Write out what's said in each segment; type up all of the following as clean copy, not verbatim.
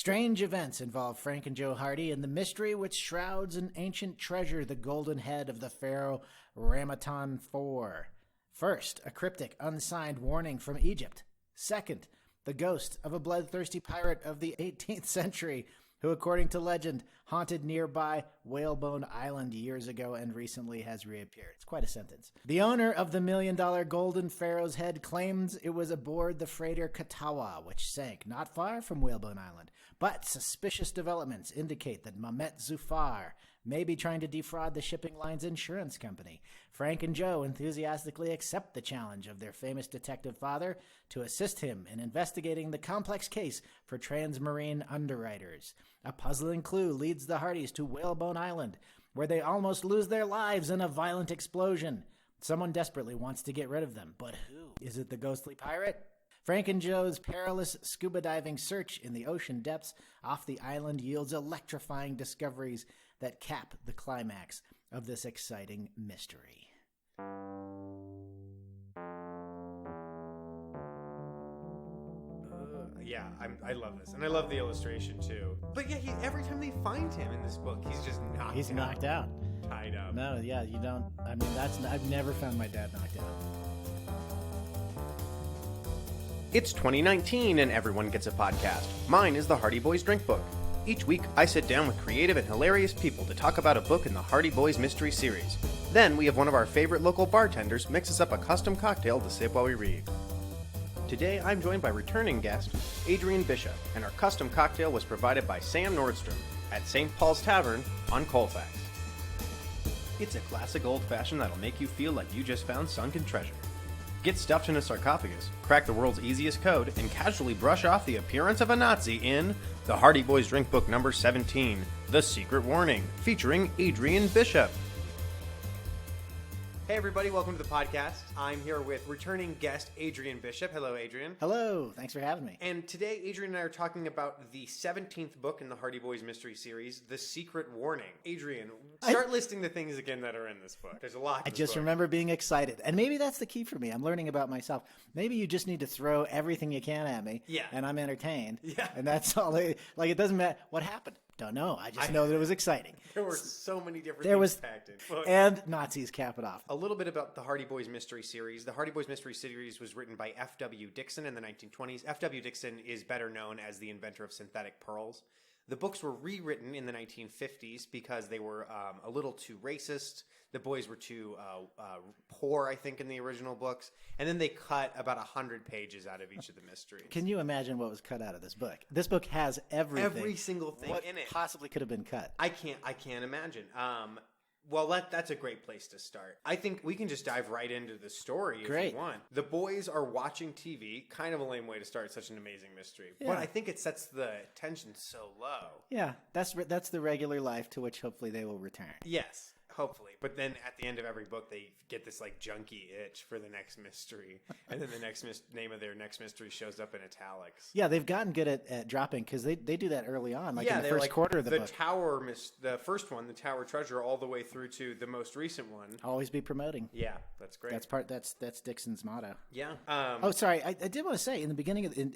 Strange events involve Frank and Joe Hardy and the mystery which shrouds an ancient treasure, the golden head of the pharaoh Ramaton IV. First, a cryptic, unsigned warning from Egypt. Second, the ghost of a bloodthirsty pirate of the 18th century who, according to legend, haunted nearby Whalebone Island years ago and recently has reappeared. It's quite a sentence. The owner of the $1 million golden pharaoh's head claims it was aboard the freighter Katawa, which sank not far from Whalebone Island. But suspicious developments indicate that Mehmet Zufar may be trying to defraud the shipping line's insurance company. Frank and Joe enthusiastically accept the challenge of their famous detective father to assist him in investigating the complex case for transmarine underwriters. A puzzling clue leads the Hardys to Whalebone Island, where they almost lose their lives in a violent explosion. Someone desperately wants to get rid of them, but who? Is it the ghostly pirate? Frank and Joe's perilous scuba diving search in the ocean depths off the island yields electrifying discoveries that cap the climax of this exciting mystery. I love this, and I love the illustration too. But yeah, every time they find him in this book, he's just knocked out. Tied up. No, yeah, you don't. I mean, I've never found my dad knocked out. It's 2019 and everyone gets a podcast. Mine is the Hardy Boys Drinkbook. Each week, I sit down with creative and hilarious people to talk about a book in the Hardy Boys Mystery Series. Then we have one of our favorite local bartenders mix us up a custom cocktail to sip while we read. Today, I'm joined by returning guest Adrian Bishop, and our custom cocktail was provided by Sam Nordstrom at St. Paul's Tavern on Colfax. It's a classic old-fashioned that'll make you feel like you just found sunken treasure. Get stuffed in a sarcophagus, crack the world's easiest code, and casually brush off the appearance of a Nazi in the Hardy Boys Drinkbook number 17, The Secret Warning, featuring Adrian Bishop. Hey everybody, welcome to the podcast. I'm here with returning guest Adrian Bishop. Hello, Adrian. Hello, thanks for having me. And today, Adrian and I are talking about the 17th book in the Hardy Boys Mystery Series, The Secret Warning. Adrian, start listing the things again that are in this book. There's a lot. I just remember being excited. And maybe that's the key for me. I'm learning about myself. Maybe you just need to throw everything you can at me. Yeah. And I'm entertained. Yeah. And that's all. It doesn't matter what happened. Don't know. I just know that it was exciting. There were so many different things packed in. And Nazis cap it off. A little bit about the Hardy Boys Mystery Series. The Hardy Boys Mystery Series was written by F.W. Dixon in the 1920s. F.W. Dixon is better known as the inventor of synthetic pearls. The books were rewritten in the 1950s because they were a little too racist. The boys were too poor, I think, in the original books. And then they cut about 100 pages out of each of the mysteries. Can you imagine what was cut out of this book? This book has everything. Every single thing in it. Possibly could have been cut. I can't imagine. Well, that's a great place to start. I think we can just dive right into the story if you want. The boys are watching TV. Kind of a lame way to start such an amazing mystery. Yeah. But I think it sets the tension so low. Yeah, that's the regular life to which hopefully they will return. Yes. Hopefully. But then at the end of every book, they get this like junky itch for the next mystery. And then the next name of their next mystery shows up in italics. Yeah, they've gotten good at dropping because they do that early on, in the first quarter of the book. The first one, the Tower Treasure, all the way through to the most recent one. Always be promoting. Yeah, that's great. That's Dixon's motto. Yeah. Sorry. I did want to say in the beginning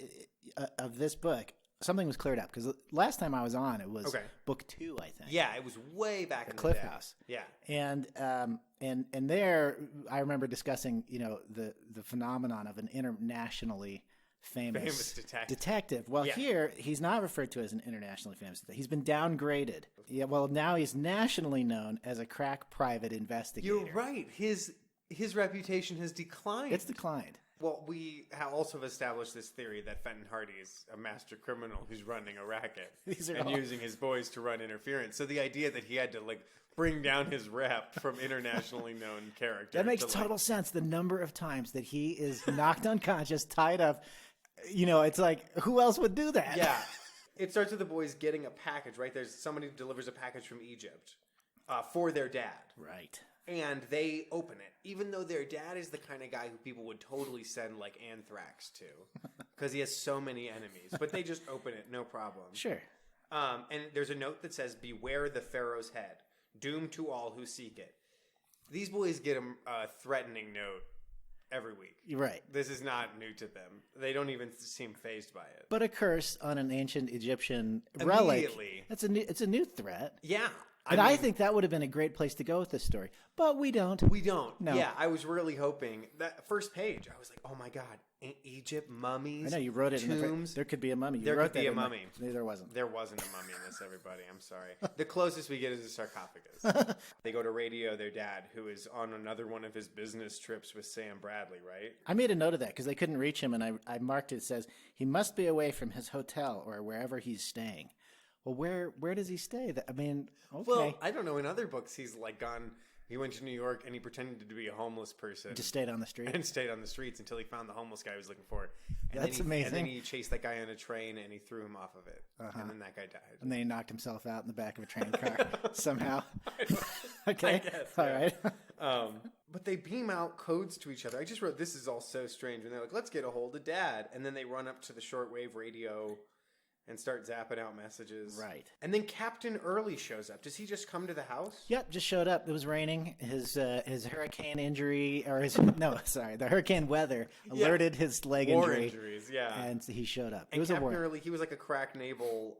of this book, something was cleared up because last time I was on, it was book 2, I think. Yeah, it was way back in Cliff the day. House. Yeah, and there I remember discussing the phenomenon of an internationally famous detective. Well, here he's not referred to as an internationally famous detective. He's been downgraded. Yeah, well now he's nationally known as a crack private investigator. You're right. His reputation has declined. It's declined. Well, we also have established this theory that Fenton Hardy is a master criminal who's running a racket using his boys to run interference. So the idea that he had to bring down his rep from internationally known character. That makes total sense. The number of times that he is knocked unconscious, tied up, it's like, who else would do that? Yeah. It starts with the boys getting a package, right? There's somebody who delivers a package from Egypt for their dad. Right. And they open it, even though their dad is the kind of guy who people would totally send anthrax to because he has so many enemies. But they just open it, no problem. Sure. And there's a note that says, "Beware the Pharaoh's head, doomed to all who seek it." These boys get a threatening note every week. You're right. This is not new to them. They don't even seem fazed by it. But a curse on an ancient Egyptian Immediately. relic. It's a new threat. Yeah. I think that would have been a great place to go with this story. But we don't. We don't. No. Yeah, I was really hoping. That first page, I was like, oh my God, Egypt, mummies, I know you wrote it tombs. there could be a mummy. There could be a mummy. There wasn't. There wasn't a mummy in this, everybody. I'm sorry. The closest we get is a sarcophagus. They go to radio their dad, who is on another one of his business trips with Sam Bradley, right? I made a note of that because they couldn't reach him, and I marked it. It says he must be away from his hotel or wherever he's staying. Well, where does he stay? I mean, okay. Well, I don't know. In other books, he's like gone. He went to New York and he pretended to be a homeless person. Just stayed on the street. And stayed on the streets until he found the homeless guy he was looking for. And That's then amazing. And then he chased that guy on a train and he threw him off of it. And then that guy died. And then he knocked himself out in the back of a train car somehow. Okay. I guess, All yeah. right. But they beam out codes to each other. I just wrote, this is all so strange. And they're like, let's get a hold of Dad. And then they run up to the shortwave radio and start zapping out messages. Right. And then Captain Early shows up. Does he just come to the house? Yep, just showed up. It was raining. His hurricane injury, or the hurricane weather alerted his leg War injury. injuries, yeah. And he showed up. And It was Captain a war. Early, he was like a crack naval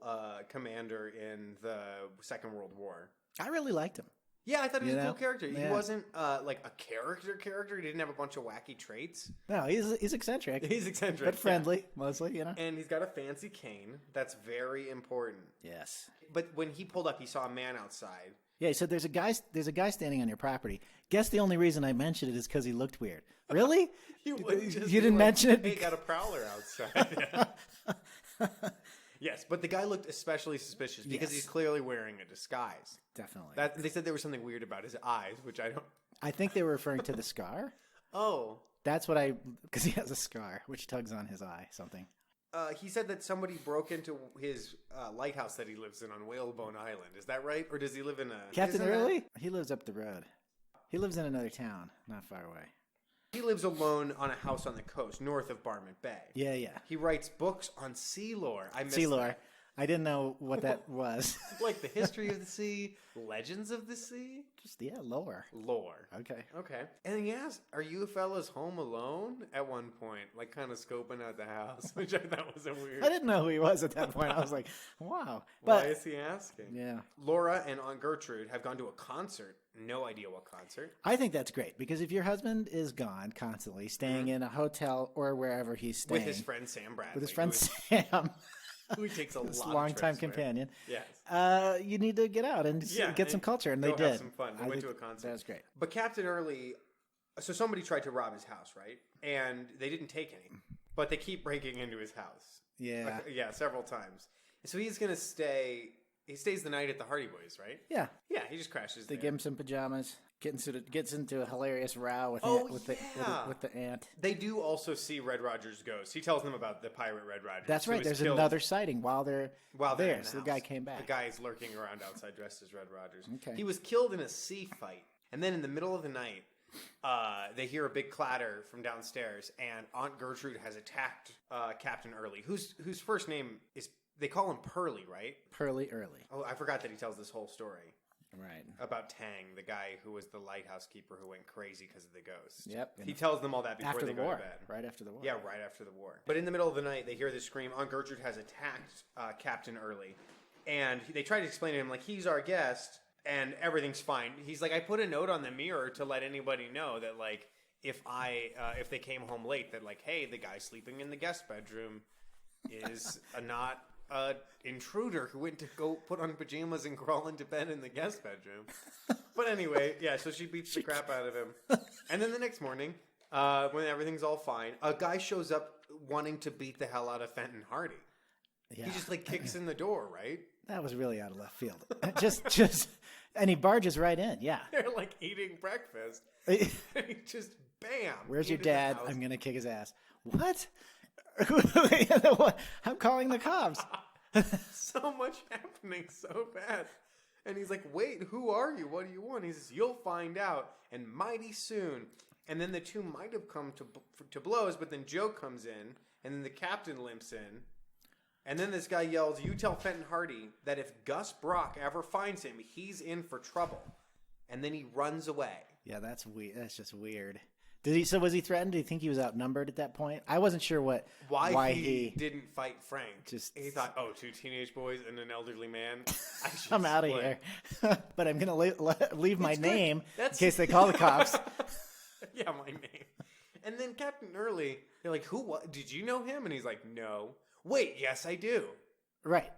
commander in the Second World War. I really liked him. Yeah, I thought he was a know? cool character. He Yeah. wasn't like a character. He didn't have a bunch of wacky traits. No, he's eccentric. He's eccentric. But friendly, mostly, you know? And he's got a fancy cane. That's very important. Yes. But when he pulled up, he saw a man outside. Yeah, he said there's a guy standing on your property. Guess the only reason I mentioned it is because he looked weird. Really? You didn't mention it? Hey, got a prowler outside. Yes, but the guy looked especially suspicious because Yes. he's clearly wearing a disguise. Definitely. They said there was something weird about his eyes, which I don't... I think they were referring to the scar. Oh. That's what because he has a scar, which tugs on his eye, something. He said that somebody broke into his lighthouse that he lives in on Whalebone Island. Is that right? Or does he live in a... Captain isn't that- Early? He lives up the road. He lives in another town, not far away. He lives alone on a house on the coast, north of Barmouth Bay. Yeah, yeah. He writes books on sea lore. I missed Sea lore. that. I didn't know what that was. Like the history of the sea, legends of the sea, Just, lore. lore. Okay. Okay. And he asked, are you fellas home alone? At one point, like kind of scoping out the house, which I thought was a weird... I didn't know who he was at that point. I was like, wow. Why But is he asking? yeah, Laura and Aunt Gertrude have gone to a concert. No idea what concert. I think that's great because if your husband is gone constantly, staying in a hotel or wherever he's staying. With his friend Sam Bradley. With his friend who Sam. he takes a His lot of longtime trips with. companion. Yes. You need to get out and get some culture, and they go did. have some fun. They I went think to a concert. That was great. But Captain Early, so somebody tried to rob his house, right? And they didn't take any, but they keep breaking into his house. Yeah. Yeah, several times. So he's going to stay, he stays the night at the Hardy Boys, right? Yeah. Yeah, he just crashes They there. give him some pajamas. Gets into a hilarious row with Oh, with yeah. the aunt. They do also see Red Roger's ghost. He tells them about the pirate Red Roger. That's who right. was There's killed another sighting while they're there. in So the house. guy came back. The guy is lurking around outside dressed as Red Rogers. Okay. He was killed in a sea fight. And then in the middle of the night, they hear a big clatter from downstairs, and Aunt Gertrude has attacked Captain Early, whose first name is, they call him Pearly, right? Pearly Early. Oh, I forgot that he tells this whole story Right. about Tang, the guy who was the lighthouse keeper who went crazy because of the ghost. Yep. He tells them all that before After they the go war. to bed. Right after the war. Yeah, right after the war. But in the middle of the night, they hear this scream. Aunt Gertrude has attacked Captain Early. And they try to explain to him, like, he's our guest, and everything's fine. He's like, I put a note on the mirror to let anybody know that, like, if they came home late, that, like, hey, the guy sleeping in the guest bedroom is not an intruder who went to go put on pajamas and crawl into bed in the guest bedroom. But anyway, yeah, so she beats the crap out of him. And then the next morning, when everything's all fine, a guy shows up wanting to beat the hell out of Fenton Hardy. Yeah. He just, like, kicks in the door, right? That was really out of left field. just, and he barges right in. Yeah. They're, like, eating breakfast. And he just, bam. Where's your into the dad? house. I'm gonna kick his ass. What? I'm calling the cops. So much happening so fast. And he's like, wait, who are you? What do you want? He says, you'll find out, and mighty soon. And then the two might have come to blows, but then Joe comes in, and then the captain limps in. And then this guy yells, you tell Fenton Hardy that if Gus Brock ever finds him, he's in for trouble. And then he runs away. Yeah, that's weird. That's just weird. So was he threatened? Do you think he was outnumbered at that point? I wasn't sure why he didn't fight Frank. He thought, 2 teenage boys and an elderly man. I'm out of here. But I'm going to leave my name in case they call the cops. Yeah, my name. And then Captain Early, they're like, did you know him? And he's like, no. Wait, yes, I do. Right,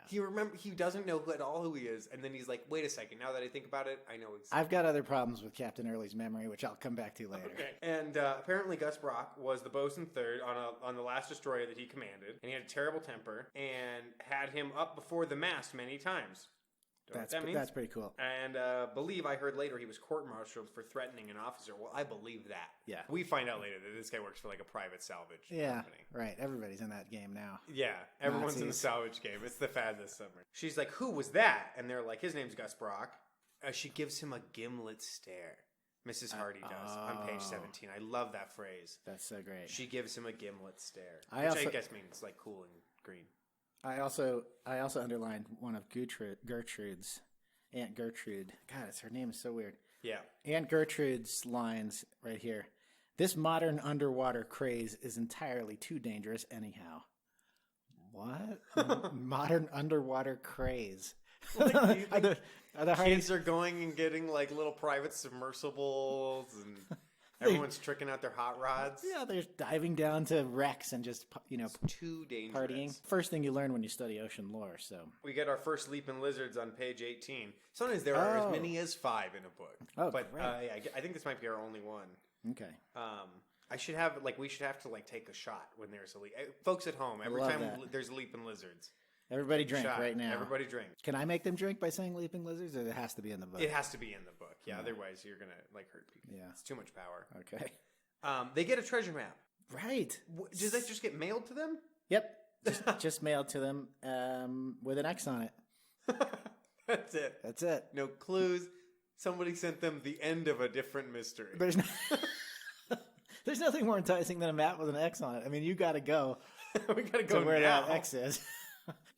yeah. He doesn't know at all who he is, and then he's like, wait a second, now that I think about it, I know exactly. I've got other problems with Captain Early's memory, which I'll come back to later. Okay. And apparently Gus Brock was the bosun third on the last destroyer that he commanded, and he had a terrible temper, and had him up before the mast many times. That's pretty cool. And believe I heard later he was court-martialed for threatening an officer. Well, I believe that. Yeah. We find out later that this guy works for like a private salvage company. Right. Everybody's in that game now. Yeah, everyone's in the salvage game. It's the fad this summer. She's like, who was that? And they're like, his name's Gus Brock. She gives him a gimlet stare. Mrs. Hardy does on page 17. I love that phrase. That's so great. She gives him a gimlet stare, I guess means like cool and green. I also underlined one of Gertrude's, Aunt Gertrude. God, her name is so weird. Yeah. Aunt Gertrude's lines right here. This modern underwater craze is entirely too dangerous anyhow. What? Modern underwater craze. Kids are going and getting like little private submersibles and everyone's tricking out their hot rods. Yeah, they're diving down to wrecks and just, it's too dangerous. Partying. First thing you learn when you study ocean lore, so. We get our first leaping lizards on page 18. Sometimes there are as many as 5 in a book. Oh, but I think this might be our only one. Okay. We should have to take a shot when there's a leap. Folks at home, every time there's leaping lizards. Everybody drink right now. Everybody drink. Can I make them drink by saying leaping lizards, or it has to be in the book? It has to be in the book. Yeah, otherwise you're going to hurt people. Yeah. It's too much power. Okay. They get a treasure map. Right. Does that just get mailed to them? Yep. Just mailed to them with an X on it. That's it. No clues. Somebody sent them the end of a different mystery. There's nothing more enticing than a map with an X on it. I mean, you got to go. We got to go to where now. that X is.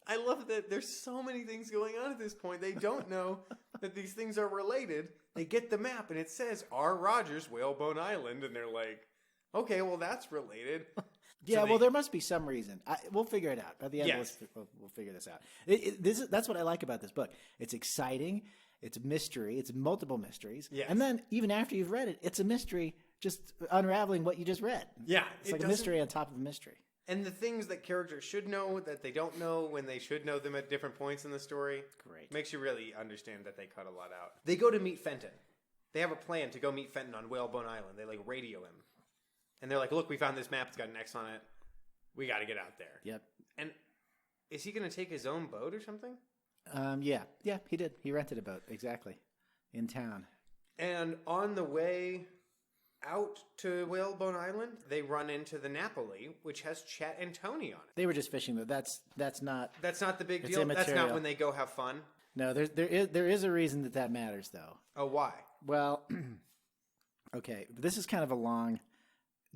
I love that there's so many things going on at this point. They don't know that these things are related. They get the map, and it says R. Rogers, Whalebone Island, and they're like, okay, well, that's related. Yeah, well, there must be some reason. We'll figure it out. At the end, we'll figure this out. That's what I like about this book. It's exciting. It's a mystery. It's multiple mysteries. Yes. And then, even after you've read it, it's a mystery just unraveling what you just read. Yeah. It's like a mystery on top of a mystery. And the things that characters should know that they don't know when they should know them at different points in the story. Great. Makes you really understand that they cut a lot out. They go to meet Fenton. They have a plan to go meet Fenton on Whalebone Island. They radio him. And they're like, look, we found this map. It's got an X on it. We got to get out there. Yep. And is he going to take his own boat or something? Yeah, he did. He rented a boat, exactly, in town. And on the way out to Whalebone Island, they run into the Napoli, which has Chet and Tony on it. They were just fishing, though. That's not the big deal. Immaterial. That's not when they go have fun. No, there is a reason that matters, though. Oh, why? Well, okay, this is kind of a long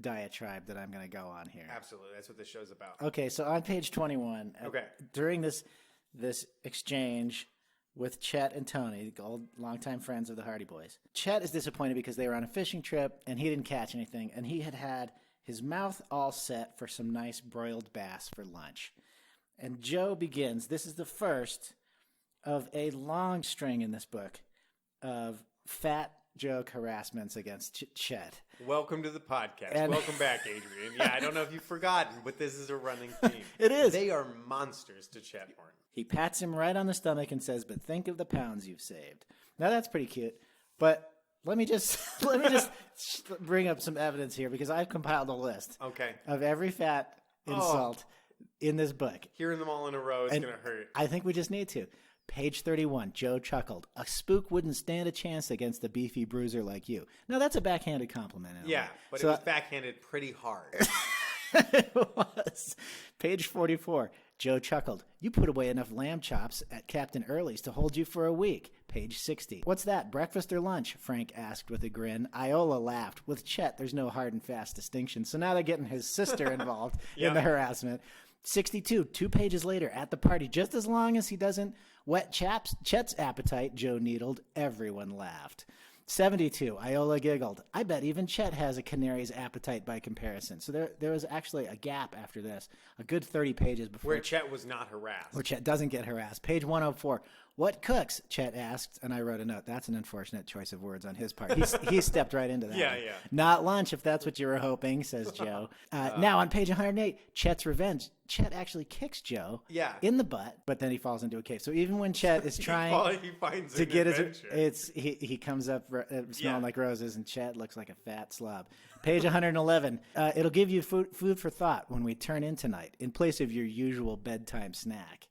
diatribe that I'm going to go on here. Absolutely, that's what this show's about. Okay, so on page 21, during this exchange with Chet and Tony, the old longtime friends of the Hardy Boys, Chet is disappointed because they were on a fishing trip and he didn't catch anything, and he had his mouth all set for some nice broiled bass for lunch. And Joe begins. This is the first of a long string in this book of fat joke harassments against Chet. Welcome to the podcast. Welcome back, Adrian. Yeah, I don't know if you've forgotten, but this is a running theme. It is. They are monsters to Chet Horton. He pats him right on the stomach and says, "But think of the pounds you've saved." Now that's pretty cute, but let me just bring up some evidence here because I've compiled a list of every fat insult in this book. Hearing them all in a row is going to hurt. I think we just need to. Page 31, Joe chuckled. "A spook wouldn't stand a chance against a beefy bruiser like you." Now, that's a backhanded compliment. Yeah, but it was backhanded pretty hard. It was. Page 44, Joe chuckled. "You put away enough lamb chops at Captain Early's to hold you for a week." Page 60. "What's that, breakfast or lunch?" Frank asked with a grin. Iola laughed. With Chet, there's no hard and fast distinction. So now they're getting his sister involved in the harassment. 62, 2 pages later, at the party, just as long as he doesn't whet Chet's appetite, Joe needled. Everyone laughed. 72. Iola giggled. I bet even Chet has a canary's appetite by comparison. So there was actually a gap after this, a good 30 pages before. Where Chet was not harassed. Where Chet doesn't get harassed. Page 104. What cooks? Chet asked, and I wrote a note. That's an unfortunate choice of words on his part. He stepped right into that. Yeah. Not lunch, if that's what you were hoping, says Joe. Now on page 108, Chet's revenge. Chet actually kicks Joe in the butt, but then he falls into a cave. So even when Chet is trying he finds to get adventure. he comes up smelling like roses, and Chet looks like a fat slob. Page 111. It'll give you food for thought when we turn in tonight, in place of your usual bedtime snack.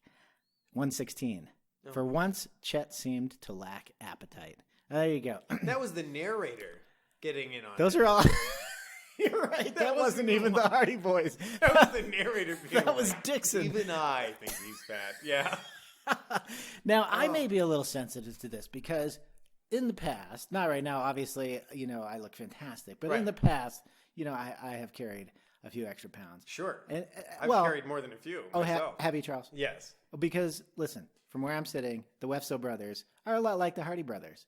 116. For once, Chet seemed to lack appetite. There you go. That was the narrator getting in on Those it. are all... You're right. That wasn't even the Hardy Boys. That was the narrator being That was Dixon. Even I think he's fat. Yeah. Now, I may be a little sensitive to this because in the past, not right now, obviously, I look fantastic. But in the past, I have carried a few extra pounds. Sure. And, I've carried more than a few myself. Have you, Charles? Yes. Because, listen, from where I'm sitting, the Wefso brothers are a lot like the Hardy brothers.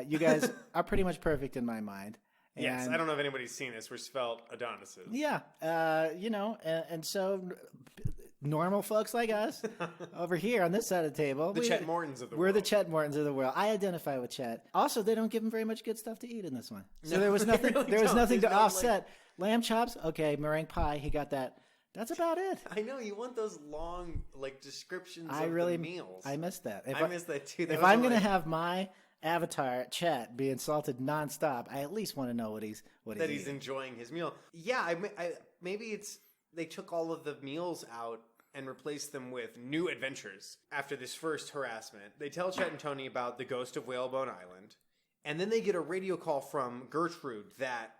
You guys are pretty much perfect in my mind. Yes, I don't know if anybody's seen this. We're spelled Adonises. Yeah, and so normal folks like us over here on this side of the table. Chet Mortons of the world. world. We're the Chet Mortons of the world. I identify with Chet. Also, they don't give him very much good stuff to eat in this one. So there was nothing. There was nothing to offset. Lamb chops, okay. Meringue pie, he got that. That's about it. I know you want those long descriptions of the meals. I missed that. I missed that too. If I'm gonna have my avatar Chet be insulted nonstop, I at least want to know what he's enjoying his meal. Yeah, maybe it's they took all of the meals out and replaced them with new adventures after this first harassment. They tell Chet and Tony about the ghost of Whalebone Island, and then they get a radio call from Gertrude that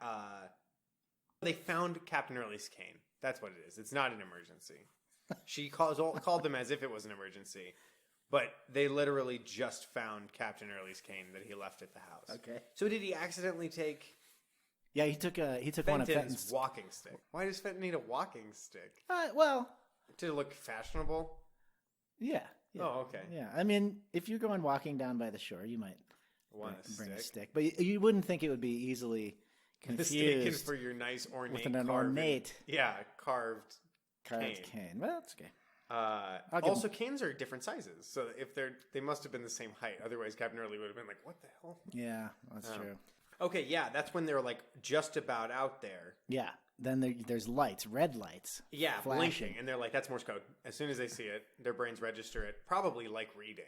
they found Captain Early's cane. That's what it is. It's not an emergency. She called them as if it was an emergency. But they literally just found Captain Early's cane that he left at the house. Okay. So did he accidentally take? Yeah, he took one of Fenton's walking stick. Why does Fenton need a walking stick? Well, to look fashionable. Yeah. Oh, okay. Yeah, I mean, if you're going walking down by the shore, you might want bring a stick, but you wouldn't think it would be easily confused mistaken for your nice ornate with an ornate carved cane. Well, that's okay. Also, canes are different sizes, so if they must have been the same height. Otherwise, Captain Early would have been like, "What the hell?" Yeah, that's true. Okay, yeah, that's when they're just about out there. Yeah, then there's lights, red lights. Yeah, flashing. blinking, and they're like, "That's Morse code." As soon as they see it, their brains register it, probably like reading.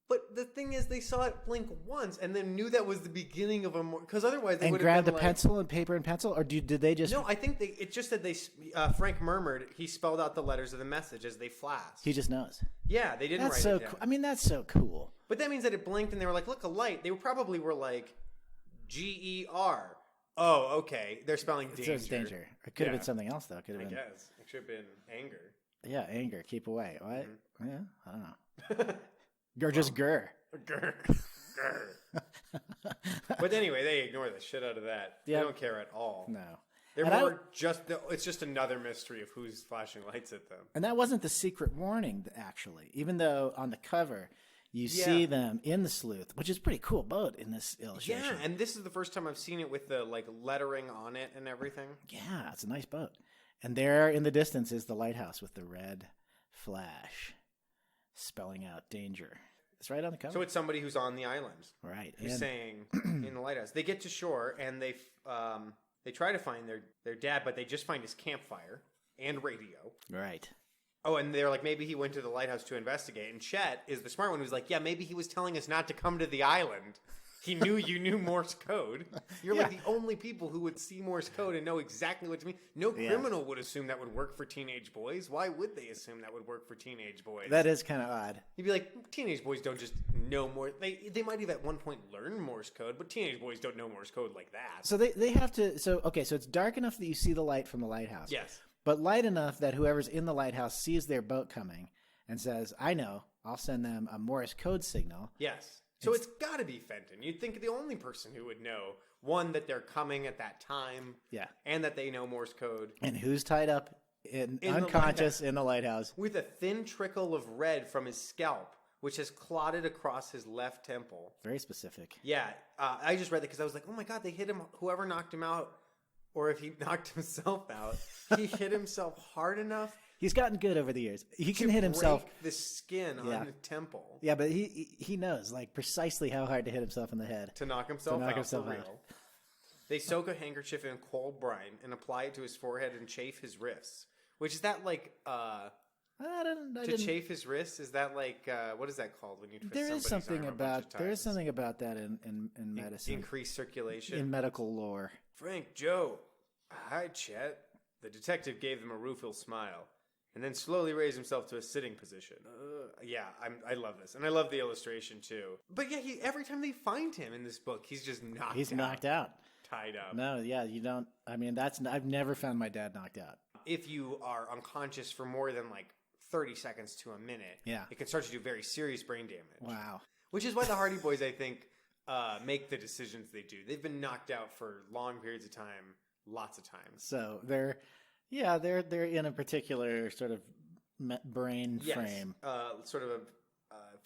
But the thing is, they saw it blink once and then knew that was the beginning of a because otherwise they would have grabbed a pencil and paper and pencil, or did they just? No, I think it just said they. Frank murmured. He spelled out the letters of the message as they flashed. He just knows. Yeah, they didn't write it down. Cool. I mean, that's so cool. But that means that it blinked and they were like, "Look, a light." They probably were like, GER. Oh, okay. They're spelling danger. It says danger. It could have been something else though. Could have been. I guess it should have been anger. Yeah, anger. Keep away. What? Mm-hmm. Yeah, I don't know. Or just grr. Grr. But anyway, they ignore the shit out of that. Yep. They don't care at all. No. They're it's just another mystery of who's flashing lights at them. And that wasn't the secret warning, actually. Even though on the cover, you see them in the Sleuth, which is a pretty cool boat in this illustration. Yeah, and this is the first time I've seen it with the lettering on it and everything. Yeah, it's a nice boat. And there in the distance is the lighthouse with the red flash spelling out danger. It's right on the cover. So it's somebody who's on the island. Right. Who's saying in the lighthouse. They get to shore and they try to find their dad, but they just find his campfire and radio. Right. Oh, and they're like, maybe he went to the lighthouse to investigate. And Chet is the smart one who's like, yeah, maybe he was telling us not to come to the island. He knew you knew Morse code. You're like the only people who would see Morse code and know exactly what to mean. No criminal would assume that would work for teenage boys. Why would they assume that would work for teenage boys? That is kind of odd. You'd be like, teenage boys don't just know more. They might have at one point learned Morse code, but teenage boys don't know Morse code like that. So they have to. So it's dark enough that you see the light from the lighthouse. Yes. But light enough that whoever's in the lighthouse sees their boat coming and says, I know, I'll send them a Morse code signal. Yes. So it's got to be Fenton. You'd think the only person who would know, one, that they're coming at that time. Yeah. And that they know Morse code. And who's tied up unconscious in the lighthouse. With a thin trickle of red from his scalp, which has clotted across his left temple. Very specific. Yeah, I just read that because I was like, oh my God, they hit him. Whoever knocked him out, or if he knocked himself out, he hit himself hard enough. He's gotten good over the years. He can hit himself. Break the skin on the temple. Yeah, but he knows like precisely how hard to hit himself in the head. To knock himself out for real. They soak a handkerchief in cold brine and apply it to his forehead and chafe his wrists. Which is that like chafe his wrists? Is that like what is that called when you twist somebody's arm a bunch of times? There is something about that in medicine. Increased circulation. In medical lore. Frank, Joe. Hi, Chet. The detective gave them a rueful smile and then slowly raised himself to a sitting position. I love this. And I love the illustration, too. But yeah, every time they find him in this book, he's just knocked out. He's knocked out. Tied up. No, yeah, you don't. I mean, I've never found my dad knocked out. If you are unconscious for more than like 30 seconds to a minute, it can start to do very serious brain damage. Wow. Which is why the Hardy Boys, I think, make the decisions they do. They've been knocked out for long periods of time, lots of times. So they're in a particular sort of brain frame. Sort of a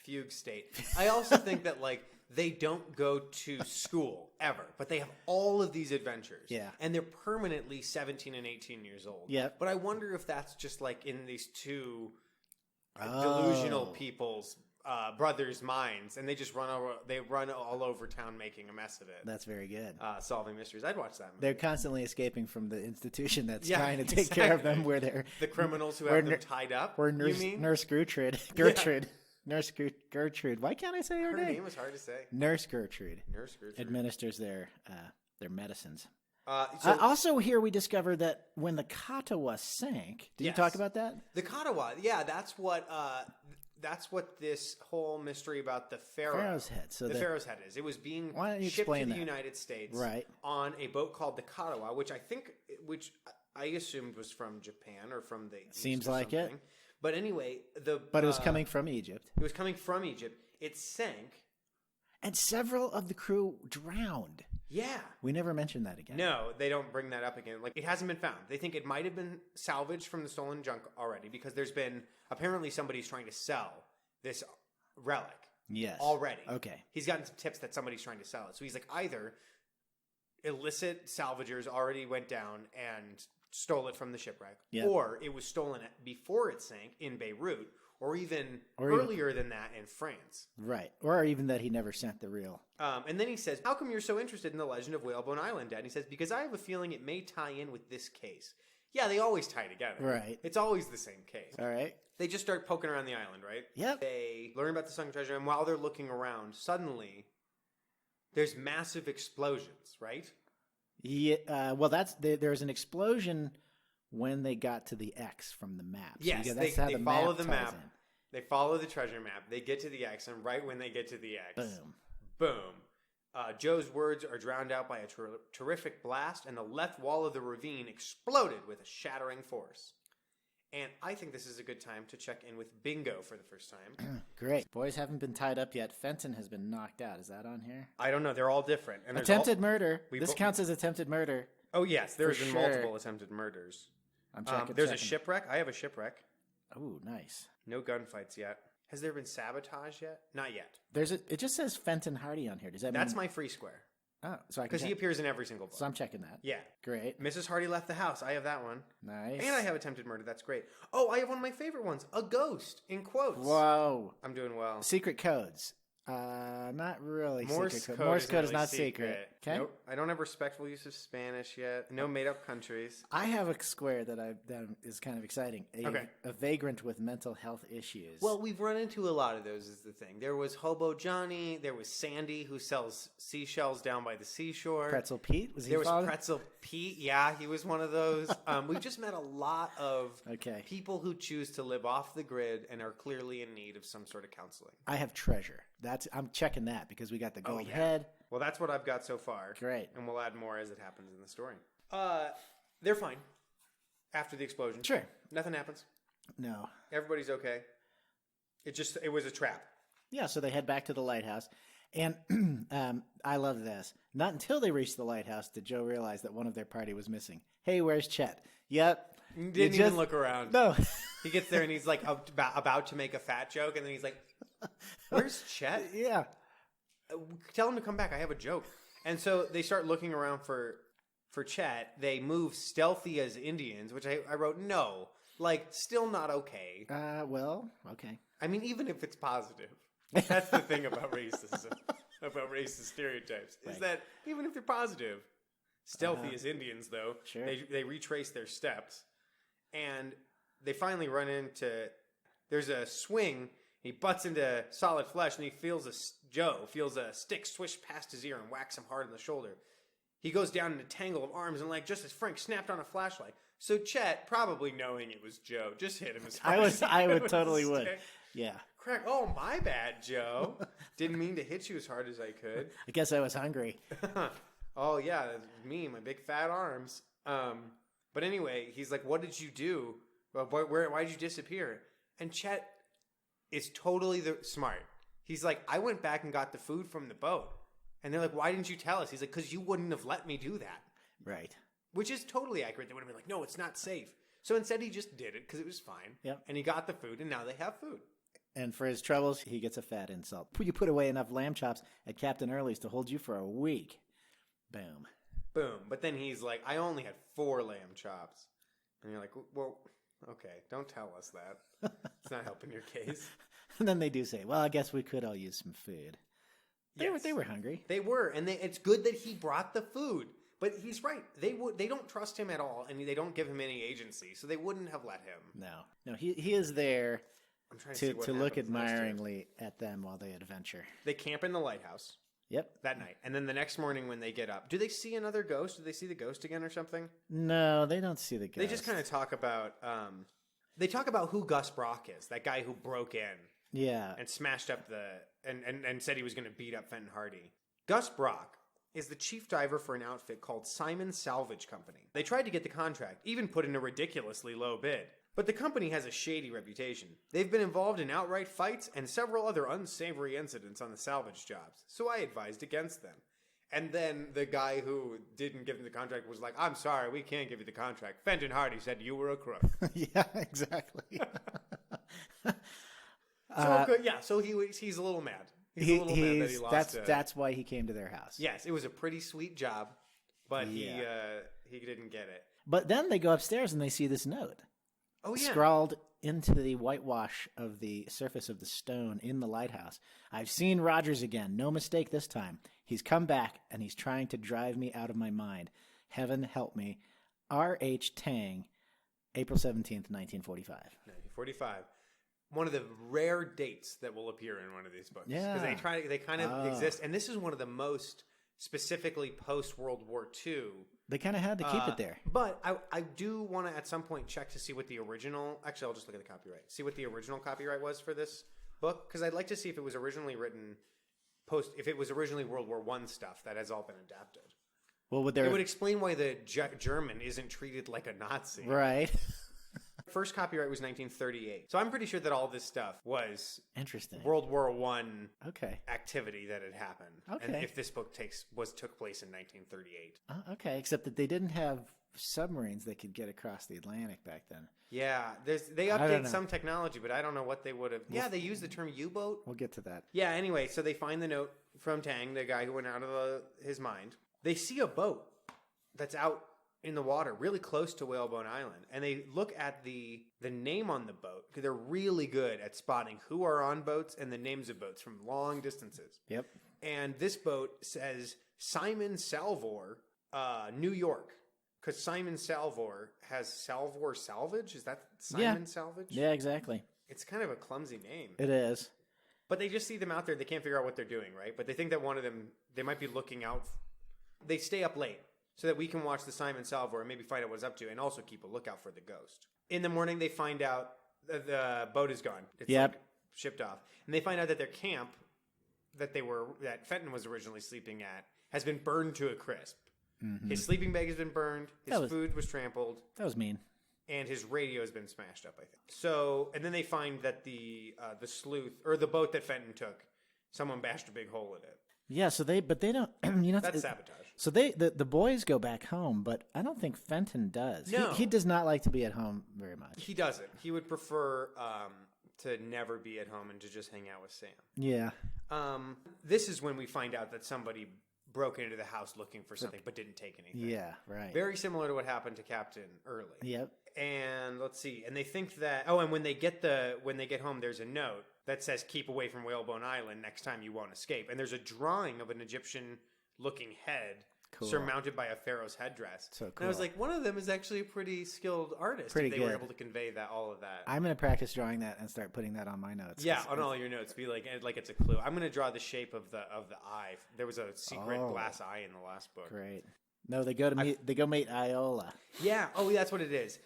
fugue state. I also think that like they don't go to school ever, but they have all of these adventures. Yeah. And they're permanently 17 and 18 years old. Yeah. But I wonder if that's just like in these two delusional people's brothers' minds, and they just run all over town making a mess of it. That's very good. Solving mysteries. I'd watch that movie. They're constantly escaping from the institution that's trying to take care of them, where they're the criminals who have them tied up. Or Nurse Gertrude. Nurse Gertrude. Why can't I say her name? Her name was hard to say. Nurse Gertrude. Nurse Gertrude administers their medicines. So, also, here we discover that when the Katawa sank, did you talk about that? The Katawa, that's what this whole mystery about the Pharaoh's head. So the Pharaoh's head is. It was being shipped to the United States on a boat called the Katawa, which I assumed was from Japan or from the Seems East or like something. it. But anyway, But it was coming from Egypt. It was coming from Egypt. It sank. And several of the crew drowned. Yeah. We never mentioned that again. No, they don't bring that up again. Like, it hasn't been found. They think it might have been salvaged from the stolen junk already because there's been, apparently somebody's trying to sell this relic. Yes. Already. Okay. He's gotten some tips that somebody's trying to sell it. So he's like, either illicit salvagers already went down and stole it from the shipwreck, or it was stolen before it sank in Beirut, or even earlier than that in France. Right. Or even that he never sent the real. And then he says, how come you're so interested in the legend of Whalebone Island, Dad? And he says, because I have a feeling it may tie in with this case. Yeah, they always tie together. Right. It's always the same case. All right. They just start poking around the island, right? Yep. They learn about the sunken treasure, and while they're looking around, suddenly there's massive explosions, right? Yeah. Well, there's an explosion when they got to the X from the map. Yes, so they follow the map. They follow the treasure map. They get to the X, and right when they get to the X, boom. Joe's words are drowned out by a terrific blast, and the left wall of the ravine exploded with a shattering force. And I think this is a good time to check in with Bingo for the first time. Great. Boys haven't been tied up yet. Fenton has been knocked out. Is that on here? I don't know. They're all different. And attempted murder. This counts as attempted murder. Oh, yes. There's been multiple attempted murders. I'm checking. There's a shipwreck. I have a shipwreck. Oh, nice. No gunfights yet. Has there been sabotage yet? Not yet. It just says Fenton Hardy on here. Does that mean... That's my free square. Oh, so I can because he appears in every single book. So I'm checking that. Yeah. Great. Mrs. Hardy left the house. I have that one. Nice. And I have attempted murder. That's great. Oh, I have one of my favorite ones. A ghost, in quotes. Whoa. I'm doing well. Secret codes. Not really. Morse code is not secret. Okay. Nope. I don't have respectful use of Spanish yet. No made-up countries. I have a square that is kind of exciting. A vagrant with mental health issues. Well, we've run into a lot of those is the thing. There was Hobo Johnny. There was Sandy, who sells seashells down by the seashore. Pretzel Pete? There was Pretzel Pete. Yeah, he was one of those. We've just met a lot of people who choose to live off the grid and are clearly in need of some sort of counseling. I have treasure. I'm checking that because we got the gold head. Well, that's what I've got so far. Great. And we'll add more as it happens in the story. They're fine after the explosion. Sure. Nothing happens. No. Everybody's okay. It was a trap. Yeah, so they head back to the lighthouse. And I love this. Not until they reach the lighthouse did Joe realize that one of their party was missing. Hey, where's Chet? Yep. Didn't even look around. No. He gets there and he's like about to make a fat joke, and then he's like, Where's Chet? Yeah. Tell him to come back. I have a joke. And so they start looking around for Chet. They move stealthy as Indians, which I wrote, no. Like, still not okay. Well, okay. I mean, even if it's positive. That's the thing about racism, about racist stereotypes, is that even if they're positive, stealthy as Indians, though, sure. they retrace their steps. And they finally run into, there's a swing. He butts into solid flesh, and Joe feels a stick swish past his ear and whacks him hard on the shoulder. He goes down in a tangle of arms and, like, just as Frank snapped on a flashlight. So Chet, probably knowing it was Joe, just hit him as hard as he could. I would totally would. Yeah. Crack. Oh, my bad, Joe. Didn't mean to hit you as hard as I could. I guess I was hungry. Oh, yeah, that's me, my big fat arms. But anyway, he's like, what did you do? Why did you disappear? And Chet is totally smart. He's like, I went back and got the food from the boat. And they're like, why didn't you tell us? He's like, because you wouldn't have let me do that. Right. Which is totally accurate. They would have been like, no, it's not safe. So instead he just did it because it was fine. Yep. And he got the food, and now they have food. And for his troubles, he gets a fat insult. You put away enough lamb chops at Captain Early's to hold you for a week. Boom. Boom. But then he's like, I only had 4 lamb chops. And you're like, well, okay, don't tell us that. It's not helping your case. And then they do say, well, I guess we could all use some food. Yes. They were hungry. They were. And it's good that he brought the food. But he's right. They don't trust him at all, and they don't give him any agency, so they wouldn't have let him. No, he is there to look happens admiringly at them while they adventure. They camp in the lighthouse. Yep. That night. And then the next morning when they get up, do they see another ghost? Do they see the ghost again or something? No, they don't see the ghost. They just kind of talk about who Gus Brock is, that guy who broke in. Yeah. And smashed up and said he was going to beat up Fenton Hardy. Gus Brock is the chief diver for an outfit called Simon Salvage Company. They tried to get the contract, even put in a ridiculously low bid. But the company has a shady reputation. They've been involved in outright fights and several other unsavory incidents on the salvage jobs, so I advised against them. And then the guy who didn't give him the contract was like, I'm sorry, we can't give you the contract. Fenton Hardy said you were a crook. Yeah, exactly. So he's a little mad. He's a little mad that he lost. That's why he came to their house. Yes, it was a pretty sweet job, but he didn't get it. But then they go upstairs and they see this note. Oh, yeah. Scrawled into the whitewash of the surface of the stone in the lighthouse. I've seen Rogers again. No mistake this time. He's come back, and he's trying to drive me out of my mind. Heaven help me. R.H. Tang, April 17th, 1945. 1945. One of the rare dates that will appear in one of these books. Yeah. Because they kind of exist. And this is one of the most specifically post-World War II. They kind of had to keep it there. But I do want to, at some point, check to see what the original... Actually, I'll just look at the copyright. See what the original copyright was for this book. Because I'd like to see if it was originally written if it was originally World War I stuff that has all been adapted. Well, it would explain why the German isn't treated like a Nazi. Right. First copyright was 1938. So I'm pretty sure that all this stuff was interesting World War I activity that had happened. Okay. And if this book took place in 1938. Okay, except that they didn't have submarines that could get across the Atlantic back then. Yeah, they update some technology, but I don't know what they would have. Yeah, they used the term U-boat. We'll get to that. Yeah, anyway, so they find the note from Tang, the guy who went out of his mind. They see a boat that's out in the water, really close to Whalebone Island. And they look at the name on the boat, because they're really good at spotting who are on boats and the names of boats from long distances. Yep. And this boat says Simon Salvor, New York. Because Simon Salvor has Salvor Salvage? Is that Simon Salvage? Yeah, exactly. It's kind of a clumsy name. It is. But they just see them out there. They can't figure out what they're doing, right? But they think that one of them, they might be looking out. They stay up late so that we can watch the Simon Salvor and maybe find out what it's up to and also keep a lookout for the ghost. In the morning, they find out the boat is gone. It's shipped off. And they find out that their camp that Fenton was originally sleeping at has been burned to a crisp. Mm-hmm. His sleeping bag has been burned. His food was trampled. That was mean. And his radio has been smashed up, I think. So, and then they find that the sleuth, or the boat that Fenton took, someone bashed a big hole in it. Yeah, but they don't, That's sabotage. So the boys go back home, but I don't think Fenton does. No. He does not like to be at home very much. He doesn't. He would prefer to never be at home and to just hang out with Sam. Yeah. This is when we find out that somebody broke into the house looking for something but didn't take anything. Yeah, right. Very similar to what happened to Captain Early. Yep. And let's see. And they think that and when they get home, there's a note that says keep away from Whalebone Island next time you won't escape. And there's a drawing of an Egyptian looking head surmounted by a pharaoh's headdress. So cool. And I was like, one of them is actually a pretty skilled artist. Pretty if they good. were able to convey all of that. I'm going to practice drawing that and start putting that on my notes. Yeah, on all your notes. Be like it's a clue. I'm going to draw the shape of the eye. There was a secret glass eye in the last book. Great. No, they go meet Iola. Yeah. Oh, that's what it is.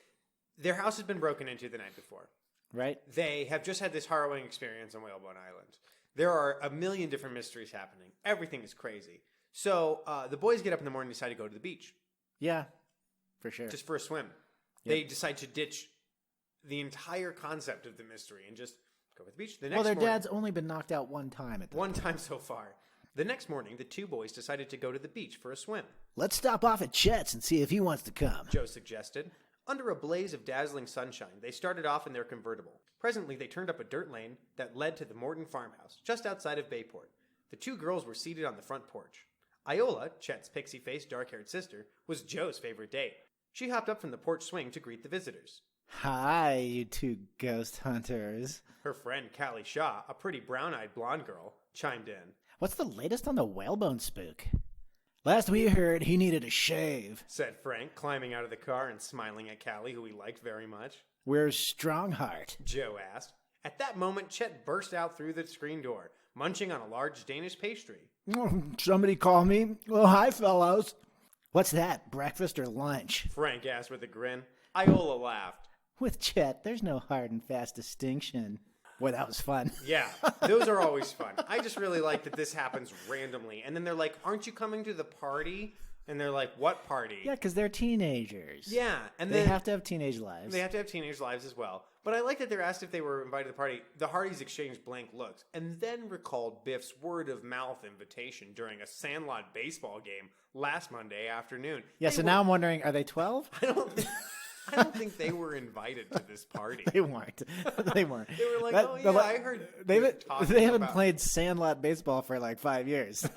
Their house has been broken into the night before. Right. They have just had this harrowing experience on Whalebone Island. There are a million different mysteries happening. Everything is crazy. So the boys get up in the morning and decide to go to the beach. Yeah, for sure. Just for a swim. Yep. They decide to ditch the entire concept of the mystery and just go to the beach. Their dad's only been knocked out one time. One time so far. The next morning, the two boys decided to go to the beach for a swim. Let's stop off at Chet's and see if he wants to come, Joe suggested. Under a blaze of dazzling sunshine, they started off in their convertible. Presently, they turned up a dirt lane that led to the Morton farmhouse, just outside of Bayport. The two girls were seated on the front porch. Iola, Chet's pixie-faced, dark-haired sister, was Joe's favorite date. She hopped up from the porch swing to greet the visitors. Hi, you two ghost hunters. Her friend, Callie Shaw, a pretty brown-eyed blonde girl, chimed in. What's the latest on the whalebone spook? Last we heard, he needed a shave, said Frank, climbing out of the car and smiling at Callie, who he liked very much. Where's Strongheart? Joe asked. At that moment, Chet burst out through the screen door, munching on a large Danish pastry. Somebody call me. Oh, hi, fellows. What's that, breakfast or lunch? Frank asked with a grin. Iola laughed. With Chet, there's no hard and fast distinction. Boy, that was fun. Yeah, those are always fun. I just really like that this happens randomly. And then they're like, aren't you coming to the party? And they're like, what party? Yeah, because they're teenagers. Yeah. And they have to have teenage lives. They have to have teenage lives as well. But I like that they're asked if they were invited to the party. The Hardys exchanged blank looks and then recalled Biff's word-of-mouth invitation during a Sandlot baseball game last Monday afternoon. Yeah, so now I'm wondering, are they 12? I don't think they were invited to this party. They weren't. They weren't. They were like, I heard. They haven't played Sandlot baseball for like 5 years.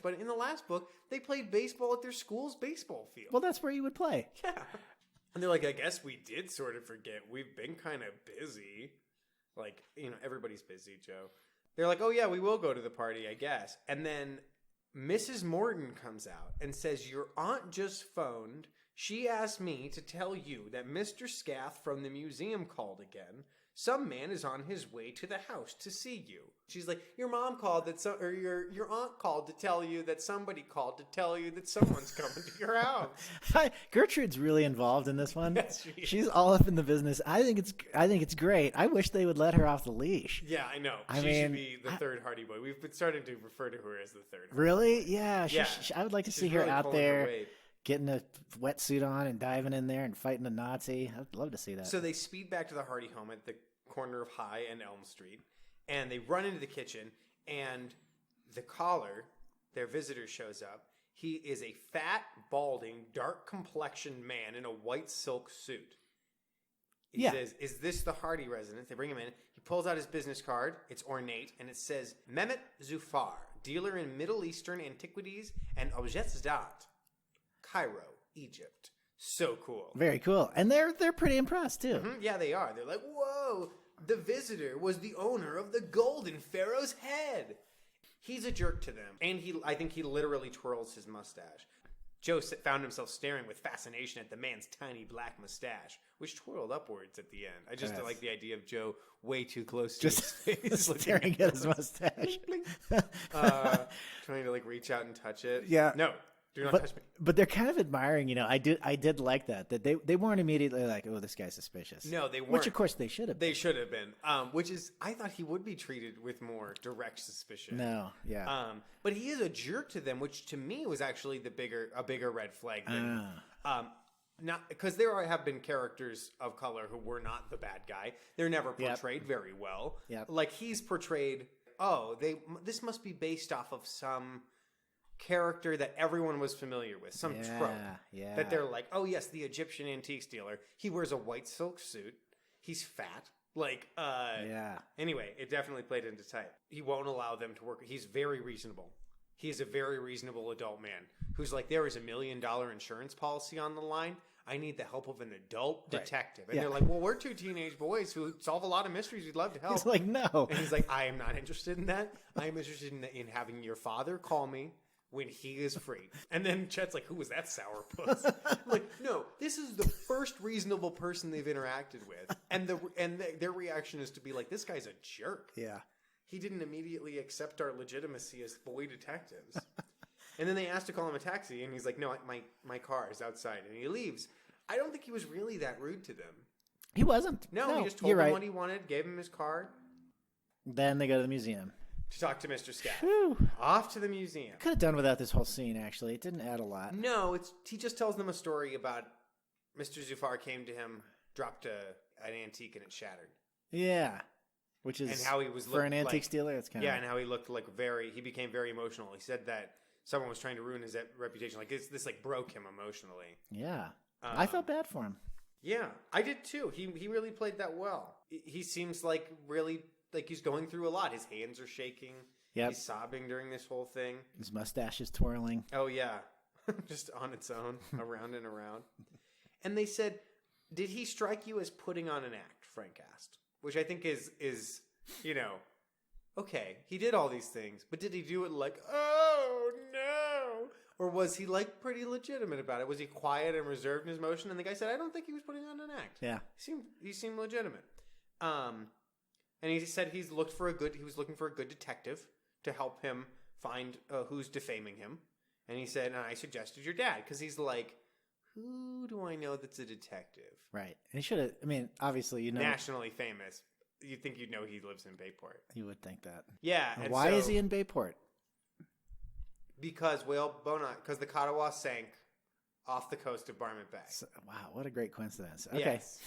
But in the last book, they played baseball at their school's baseball field. Well, that's where you would play. Yeah. And they're like, I guess we did sort of forget. We've been kind of busy. Like, everybody's busy, Joe. They're like, oh, yeah, we will go to the party, I guess. And then Mrs. Morton comes out and says, your aunt just phoned. She asked me to tell you that Mr. Scath from the museum called again. Some man is on his way to the house to see you. She's like, your mom called your aunt called to tell you that somebody called to tell you that someone's coming to your house. Gertrude's really involved in this one. Yes, she's all up in the business. I think it's great. I wish they would let her off the leash. Yeah, I know. She should be the third Hardy Boy. We've been starting to refer to her as the third. Really? Yeah. I would like to see her really out there getting a wetsuit on and diving in there and fighting a Nazi. I'd love to see that. So they speed back to the Hardy home at the corner of High and Elm Street, and they run into the kitchen, and the caller, their visitor, shows up. He is a fat, balding, dark-complexioned man in a white silk suit. He says, is this the Hardy residence? They bring him in. He pulls out his business card. It's ornate, and it says, Mehmet Zufar, dealer in Middle Eastern antiquities and objets d'art. Cairo, Egypt. So cool. Very cool. And they're pretty impressed, too. Mm-hmm. Yeah, they are. They're like, whoa, the visitor was the owner of the golden pharaoh's head. He's a jerk to them. And I think he literally twirls his mustache. Joe found himself staring with fascination at the man's tiny black mustache, which twirled upwards at the end. I just like the idea of Joe way too close to his face. Staring at his mustache. Trying to reach out and touch it. Yeah. No. Do not touch me. But they're kind of admiring, I did like that they weren't immediately like, oh, this guy's suspicious. No, they weren't. Which, of course, they should have been. They should have been. Which is, I thought he would be treated with more direct suspicion. No, yeah. But he is a jerk to them, which to me was actually a bigger red flag than, not because there have been characters of color who were not the bad guy. They're never portrayed very well. Yep. Like he's portrayed, this must be based off of some character that everyone was familiar with, some trope that they're like, oh yes, the Egyptian antiques dealer. He wears a white silk suit. He's fat. Anyway, it definitely played into type. He won't allow them to work. He's very reasonable. He's a very reasonable adult man who's like, there is $1 million insurance policy on the line. I need the help of an adult detective. And they're like, well, we're two teenage boys who solve a lot of mysteries. We'd love to help. He's like, no. And he's like, I am not interested in that. I am interested in having your father call me when he is free. And then Chet's like, who was that sourpuss? I'm like, no, this is the first reasonable person they've interacted with. And their reaction is to be like, this guy's a jerk. Yeah. He didn't immediately accept our legitimacy as boy detectives. And then they asked to call him a taxi, and he's like, no, my car is outside. And he leaves. I don't think he was really that rude to them. He wasn't. No, he just told them what he wanted, gave him his card. Then they go to the museum. To talk to Mr. Scat. Whew. Off to the museum. Could have done without this whole scene, actually. It didn't add a lot. No, he just tells them a story about Mr. Zufar came to him, dropped an antique, and it shattered. Yeah. Which is, and how he was for an antique dealer, it's kind of... Yeah, and how he looked like he became very emotional. He said that someone was trying to ruin his reputation. Like, this like, broke him emotionally. Yeah. I felt bad for him. Yeah, I did too. He really played that well. He seems like really... Like, he's going through a lot. His hands are shaking. Yep. He's sobbing during this whole thing. His mustache is twirling. Oh, yeah. Just on its own, around and around. And they said, did he strike you as putting on an act? Frank asked. Which I think is okay, he did all these things, but did he do it like, oh, no? Or was he, like, pretty legitimate about it? Was he quiet and reserved in his motion? And the guy said, I don't think he was putting on an act. Yeah. He seemed legitimate. And he said he was looking for a good detective to help him find who's defaming him. And he said, and I suggested your dad, because he's like, who do I know that's a detective? Right. And he should have, I mean, obably, nationally famous. You'd think you'd know he lives in Bayport. You would think that. Yeah. And why is he in Bayport? Because the Katawa sank off the coast of Barmouth Bay. Wow, what a great coincidence. Okay. Yes.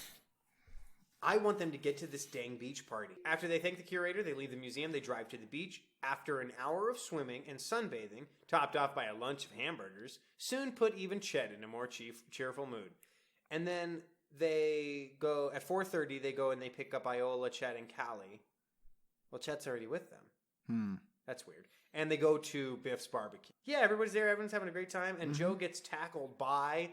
I want them to get to this dang beach party. After they thank the curator, they leave the museum, they drive to the beach. After an hour of swimming and sunbathing, topped off by a lunch of hamburgers, soon put even Chet in a more cheerful mood. And then they go, at 4:30, they go and they pick up Iola, Chet, and Callie. Well, Chet's already with them. That's weird. And they go to Biff's barbecue. Yeah, everybody's there, everyone's having a great time, and Joe gets tackled by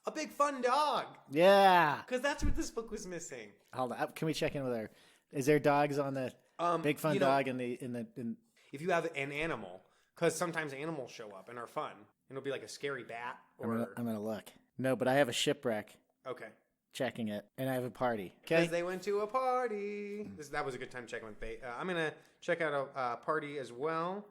a big fun dog. Yeah. Because that's what this book was missing. Hold on. Can we check in with her? Is there dogs on the big fun dog in if you have an animal, because sometimes animals show up and are fun. And it'll be like a scary bat. Or I'm going to look. No, but I have a shipwreck. Okay. Checking it. And I have a party. Okay. Because they went to a party. That was a good time checking with Bait. I'm going to check out a party as well.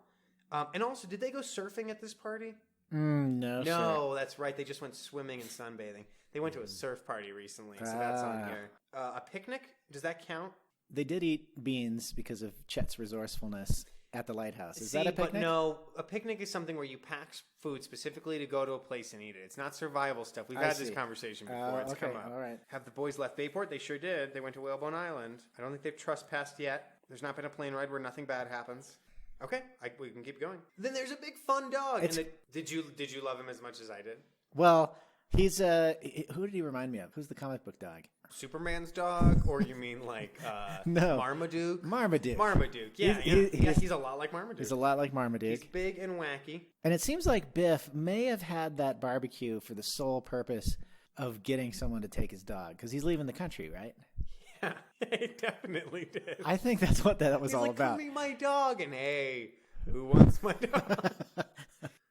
And also, did they go surfing at this party? No, No, that's right. They just went swimming and sunbathing. They went to a surf party recently, so that's on here. A picnic? Does that count? They did eat beans because of Chet's resourcefulness at the lighthouse. Is that a picnic? But no, a picnic is something where you pack food specifically to go to a place and eat it. It's not survival stuff. We've had this conversation before. It's come up. All right. Have the boys left Bayport? They sure did. They went to Whalebone Island. I don't think they've trespassed yet. There's not been a plane ride where nothing bad happens. Okay, we can keep going. Then there's a big fun dog. Did you love him as much as I did? Well, he's who did he remind me of? Who's the comic book dog? Superman's dog, or you mean like no, Marmaduke? Marmaduke. Yeah, he's a lot like Marmaduke. He's a lot like Marmaduke. He's big and wacky. And it seems like Biff may have had that barbecue for the sole purpose of getting someone to take his dog, because he's leaving the country, right? Yeah, he definitely did. I think that's what that was all about. Give me my dog, and hey, who wants my dog?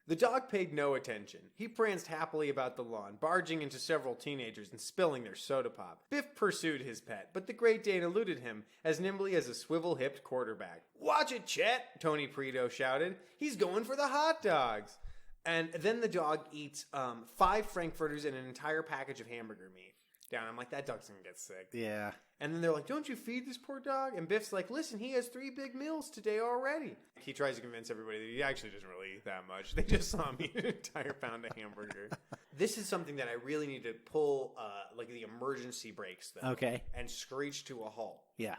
The dog paid no attention. He pranced happily about the lawn, barging into several teenagers and spilling their soda pop. Biff pursued his pet, but the Great Dane eluded him as nimbly as a swivel-hipped quarterback. Watch it, Chet, Tony Prito shouted. He's going for the hot dogs. And then the dog eats 5 Frankfurters and an entire package of hamburger meat. Down. I'm like, that dog's going to get sick. Yeah. And then they're like, don't you feed this poor dog? And Biff's like, listen, he has 3 big meals today already. He tries to convince everybody that he actually doesn't really eat that much. They just saw him eat an entire pound of hamburger. This is something that I really need to pull, like the emergency brakes, though. Okay. And screech to a halt. Yeah.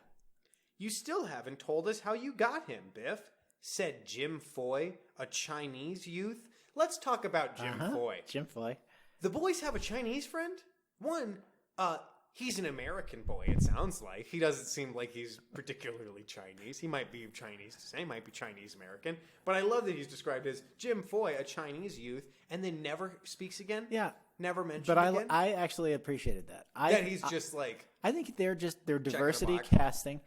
You still haven't told us how you got him, Biff, said Jim Foy, a Chinese youth. Let's talk about Jim Foy. Jim Foy. The boys have a Chinese friend? One, He's an American boy, it sounds like. He doesn't seem like he's particularly Chinese. He might be Chinese to say, he might be Chinese-American. But I love that he's described as Jim Foy, a Chinese youth, and then never speaks again. Yeah. Never mentioned but again. I actually appreciated that. He's just like... I think they're diversity box. casting.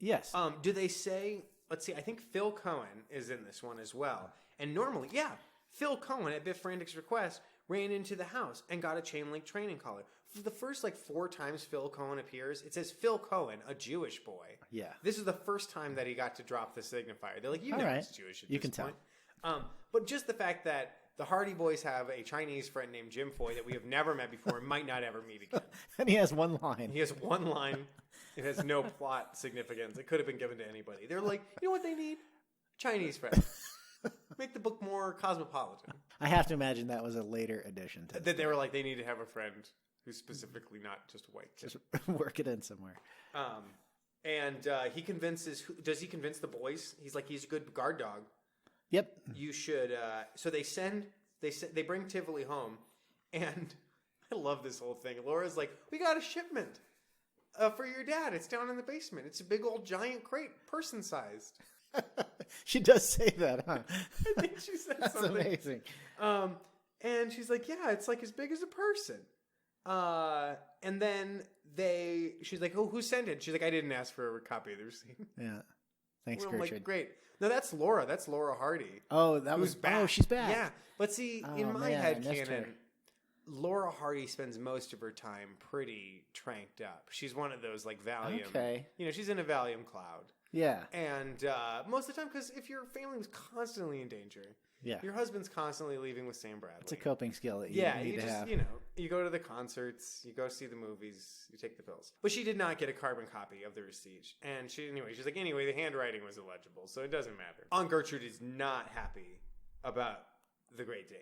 Yes. Do they say... Let's see, I think Phil Cohen is in this one as well. And normally, Phil Cohen, at Biff Frantic's request, ran into the house and got a chain link training collar. For the first 4 times Phil Cohen appears, it says Phil Cohen, a Jewish boy. Yeah. This is the first time that he got to drop the signifier. They're like, you know he's Jewish at you this can point. But just the fact that the Hardy Boys have a Chinese friend named Jim Foy that we have never met before and might not ever meet again. And he has one line. He has one line. It has no plot significance. It could have been given to anybody. They're like, you know what they need? Chinese friend. Make the book more cosmopolitan. I have to imagine that was a later addition to that. They were like, they need to have a friend who's specifically not just a white kid. Just work it in somewhere. And he convinces. Does he convince the boys? He's like, he's a good guard dog. Yep. You should. So they bring Tivoli home, and I love this whole thing. Laura's like, we got a shipment for your dad. It's down in the basement. It's a big old giant crate, person sized. She does say that, huh? I think she said That's something. amazing. And she's like, yeah, it's like as big as a person. And then she's like, oh, who sent it? She's like, I didn't ask for a copy of the receipt. Yeah. Thanks, I'm Gertrude. like, great. No, that's Laura. That's Laura Hardy. Oh, that was back. Oh, she's back. Yeah. But see, in my man, head I missed canon, her. Laura Hardy spends most of her time pretty tranked up. She's one of those Valium. Okay. She's in a Valium cloud. Yeah. And most of the time, because if your family was constantly in danger, your husband's constantly leaving with Sam Bradley. It's a coping skill that you need to have. You go to the concerts, you go see the movies, you take the pills. But she did not get a carbon copy of the receipt. And she's like, the handwriting was illegible, so it doesn't matter. Aunt Gertrude is not happy about the Great Dane.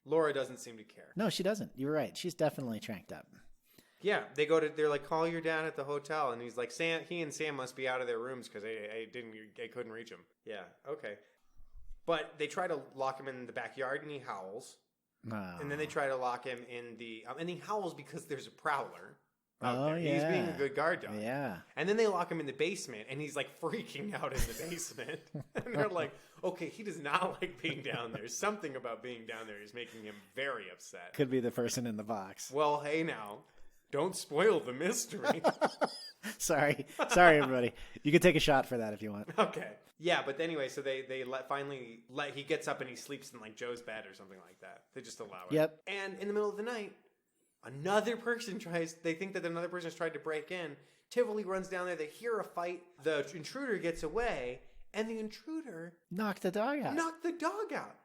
Laura doesn't seem to care. No, she doesn't. You're right. She's definitely tranked up. Yeah, they're like, call your dad at the hotel, and he's like, he and Sam must be out of their rooms because I couldn't reach him. Yeah, okay. But they try to lock him in the backyard, and he howls. Oh. And then they try to lock him in the, and he howls because there's a prowler. Oh, yeah. He's being a good guard dog. Yeah. And then they lock him in the basement, and he's freaking out in the basement. And they're like, okay, he does not like being down there. Something about being down there is making him very upset. Could be the person in the box. Well, hey now. Don't spoil the mystery. Sorry, everybody. You can take a shot for that if you want. Okay. Yeah, but anyway, so they finally let he gets up and he sleeps in Joe's bed or something like that. They just allow it. Yep. And in the middle of the night, they think that another person has tried to break in. Tivoli runs down there. They hear a fight. The intruder gets away, and the intruder knocked the dog out.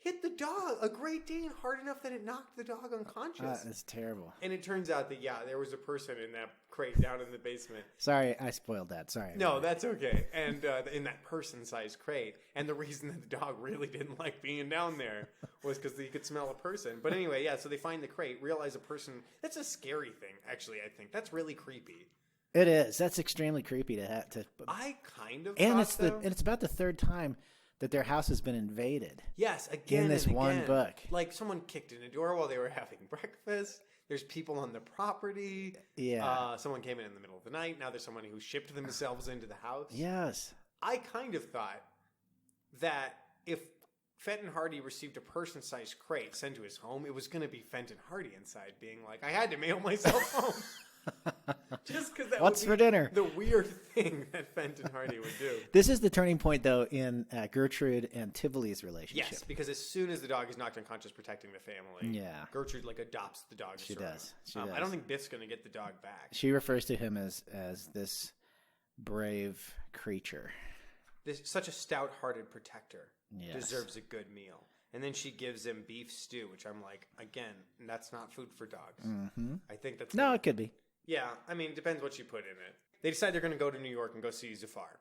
Hit the dog, a Great Dane, hard enough that it knocked the dog unconscious. That's terrible. And it turns out that, there was a person in that crate down in the basement. Sorry, I spoiled that. Sorry. No, that's okay. And in that person-sized crate. And the reason that the dog really didn't like being down there was because he could smell a person. But anyway, so they find the crate, realize a person. That's a scary thing, actually, I think. That's really creepy. It is. That's extremely creepy to have to. I kind of and thought it's about the third time that their house has been invaded. Yes, again in this and one again. book. Like someone kicked in a door while they were having breakfast. There's people on the property. Yeah. Someone came in the middle of the night. Now there's someone who shipped themselves into the house. Yes. I kind of thought that if Fenton Hardy received a person-sized crate sent to his home, it was going to be Fenton Hardy inside being like, I had to mail myself home. Just because that What's would for be dinner? the weird thing that Fenton Hardy would do. This is the turning point, though, in Gertrude and Tivoli's relationship. Yes, because as soon as the dog is knocked unconscious protecting the family, Gertrude adopts the dog. She does. I don't think Biff's going to get the dog back. She refers to him as this brave creature. Such a stout-hearted protector deserves a good meal. And then she gives him beef stew, which I'm like, again, that's not food for dogs. Mm-hmm. I think that's... it could be. Yeah, I mean, it depends what you put in it. They decide they're going to go to New York and go see Zafar.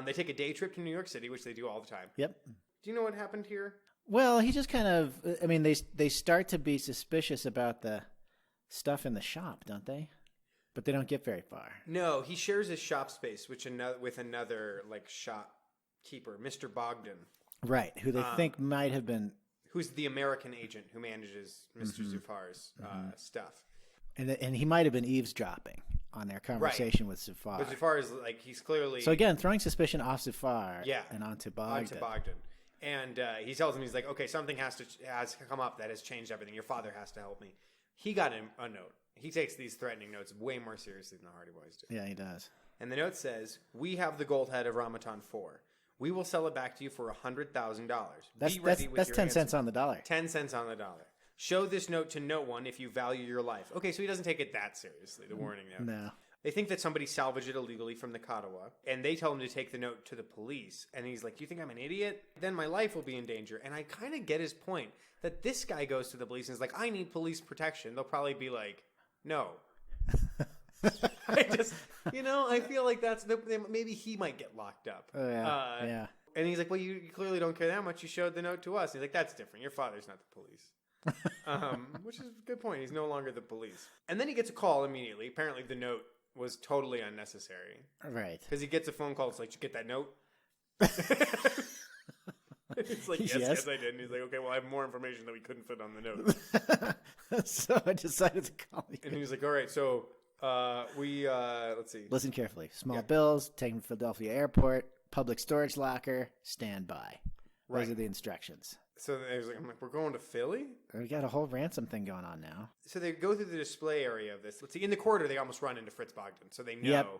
They take a day trip to New York City, which they do all the time. Yep. Do you know what happened here? Well, he just kind of... I mean, they start to be suspicious about the stuff in the shop, don't they? But they don't get very far. No, he shares his shop space with another shopkeeper, Mr. Bogdan. Right, who they think might have been... Who's the American agent who manages Mr. Zafar's stuff. And he might have been eavesdropping on their conversation with Zafar. But Zafar is like, he's clearly... So again, throwing suspicion off Zafar Yeah. and onto Bogdan. And he tells him, he's like, okay, something has come up that has changed everything. Your father has to help me. He got him a note. He takes these threatening notes way more seriously than the Hardy Boys do. Yeah, he does. And the note says, we have the gold head of Ramadan 4. We will sell it back to you for $100,000. That's 10 cents on the dollar. 10 cents on the dollar. Show this note to no one if you value your life. Okay, so he doesn't take it that seriously, the warning note. No. They think that somebody salvaged it illegally from the Katawa, and they tell him to take the note to the police. And he's like, you think I'm an idiot? Then my life will be in danger. And I kind of get his point that this guy goes to the police and is like, I need police protection. They'll probably be like, no. I just, I feel like maybe he might get locked up. Oh, yeah. Yeah. And he's like, well, you clearly don't care that much. You showed the note to us. He's like, that's different. Your father's not the police. Which is a good point. He's no longer the police. And then he gets a call immediately. Apparently the note was totally unnecessary. Right. Because he gets a phone call. It's like, did you get that note? It's like, yes, I did. And he's like, okay, well, I have more information that we couldn't fit on the note. So I decided to call you. And he was like, all right, so let's see. Listen carefully. Small bills, taken to Philadelphia Airport, public storage locker, stand by. Those are the instructions. So I'm like, we're going to Philly? We got a whole ransom thing going on now. So they go through the display area of this. Let's see, in the corridor, they almost run into Fritz Bogdan. So they know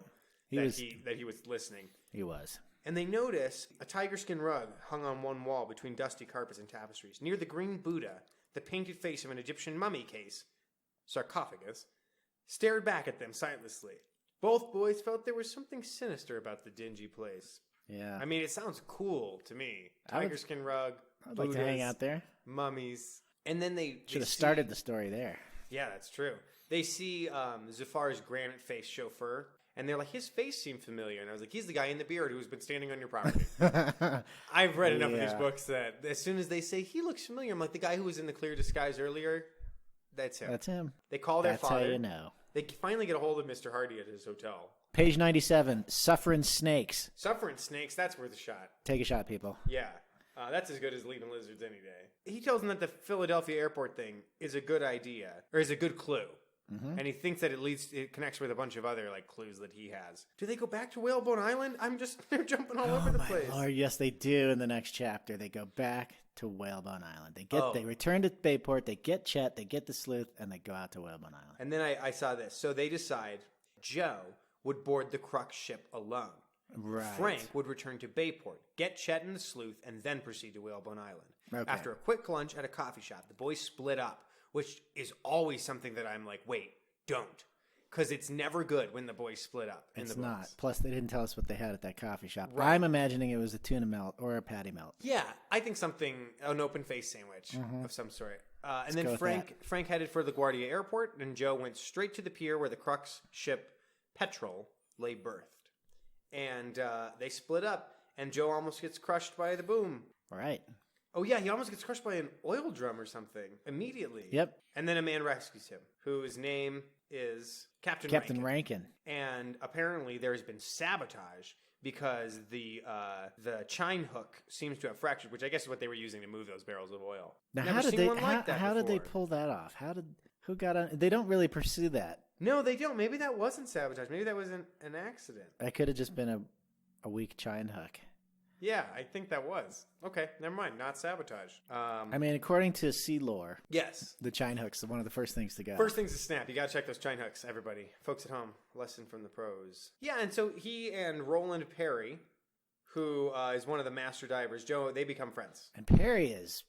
that he was listening. He was. And they notice a tiger skin rug hung on one wall between dusty carpets and tapestries. Near the green Buddha, the painted face of an Egyptian mummy case, sarcophagus, stared back at them sightlessly. Both boys felt there was something sinister about the dingy place. Yeah. I mean, it sounds cool to me. Tiger skin rug, I'd like to hang out there. Mummies. And then they should have started the story there. Yeah, that's true. They see Zafar's granite-faced chauffeur, and they're like, his face seemed familiar. And I was like, he's the guy in the beard who's been standing on your property. I've read enough of these books that as soon as they say, he looks familiar, I'm like, the guy who was in the clear disguise earlier, that's him. That's him. They call their father. That's how you know. They finally get a hold of Mr. Hardy at his hotel. Page 97, Suffering Snakes. Suffering Snakes, that's worth a shot. Take a shot, people. Yeah. That's as good as leaving lizards any day. He tells them that the Philadelphia airport thing is a good idea, or is a good clue. Mm-hmm. And he thinks that it connects with a bunch of other clues that he has. Do they go back to Whalebone Island? They're jumping all over the place. Lord, yes, they do in the next chapter. They go back to Whalebone Island. They return to Bayport, they get Chet, they get the sleuth, and they go out to Whalebone Island. And then I saw this. So they decide Joe would board the Crux ship alone. Right. Frank would return to Bayport, get Chet and the sleuth, and then proceed to Whalebone Island. Okay. After a quick lunch at a coffee shop, the boys split up, which is always something that I'm like, wait, don't. Because it's never good when the boys split up in the books. It's not. Plus, they didn't tell us what they had at that coffee shop. Right. I'm imagining it was a tuna melt or a patty melt. Yeah, I think an open-faced sandwich of some sort. And then Frank headed for LaGuardia Airport, and Joe went straight to the pier where the Crux ship Petrel lay berthed. And they split up, and Joe almost gets crushed by the boom. Right. Oh, yeah, he almost gets crushed by an oil drum or something immediately. Yep. And then a man rescues him, whose name is Captain Rankin. And apparently there has been sabotage because the chine hook seems to have fractured, which I guess is what they were using to move those barrels of oil. Now, how did they pull that off? Who got on? They don't really pursue that. No, they don't. Maybe that wasn't sabotage. Maybe that was an accident. That could have just been a weak chine hook. Yeah, I think that was. Okay, never mind. Not sabotage. According to sea lore, yes, the chine hook's one of the first things to go. First things to snap. You got to check those chine hooks, everybody. Folks at home, lesson from the pros. Yeah, and so he and Roland Perry, who is one of the master divers, Joe, they become friends. And Perry is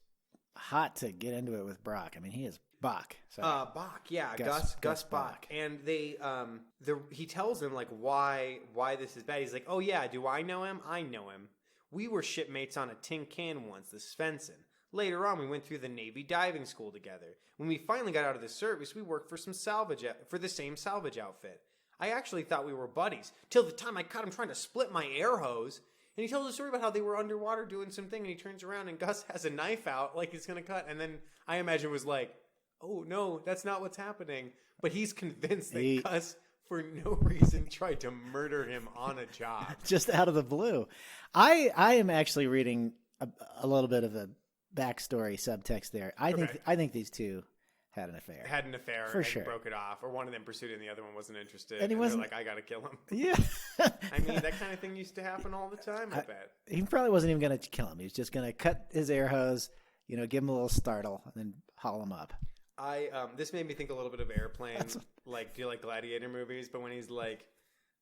hot to get into it with Brock. I mean, he is Bach. Bach, yeah, Gus Bach. And he tells him why this is bad. He's like, oh yeah, do I know him? I know him. We were shipmates on a tin can once, the Svensson. Later on, we went through the Navy diving school together. When we finally got out of the service, we worked for the same salvage outfit. I actually thought we were buddies, till the time I caught him trying to split my air hose. And he tells a story about how they were underwater doing something, and he turns around and Gus has a knife out like he's going to cut. And then I imagine was like, oh no, that's not what's happening. But he's convinced that Gus, for no reason, tried to murder him on a job. Just out of the blue. I am actually reading a little bit of a backstory subtext there. I think these two had an affair. For sure. Broke it off, or one of them pursued it and the other one wasn't interested. And he wasn't like, I got to kill him. Yeah. I mean, that kind of thing used to happen all the time, I bet. He probably wasn't even going to kill him. He was just going to cut his air hose, give him a little startle, and then haul him up. This made me think a little bit of Airplane. Like, do you like Gladiator movies? But when he's like,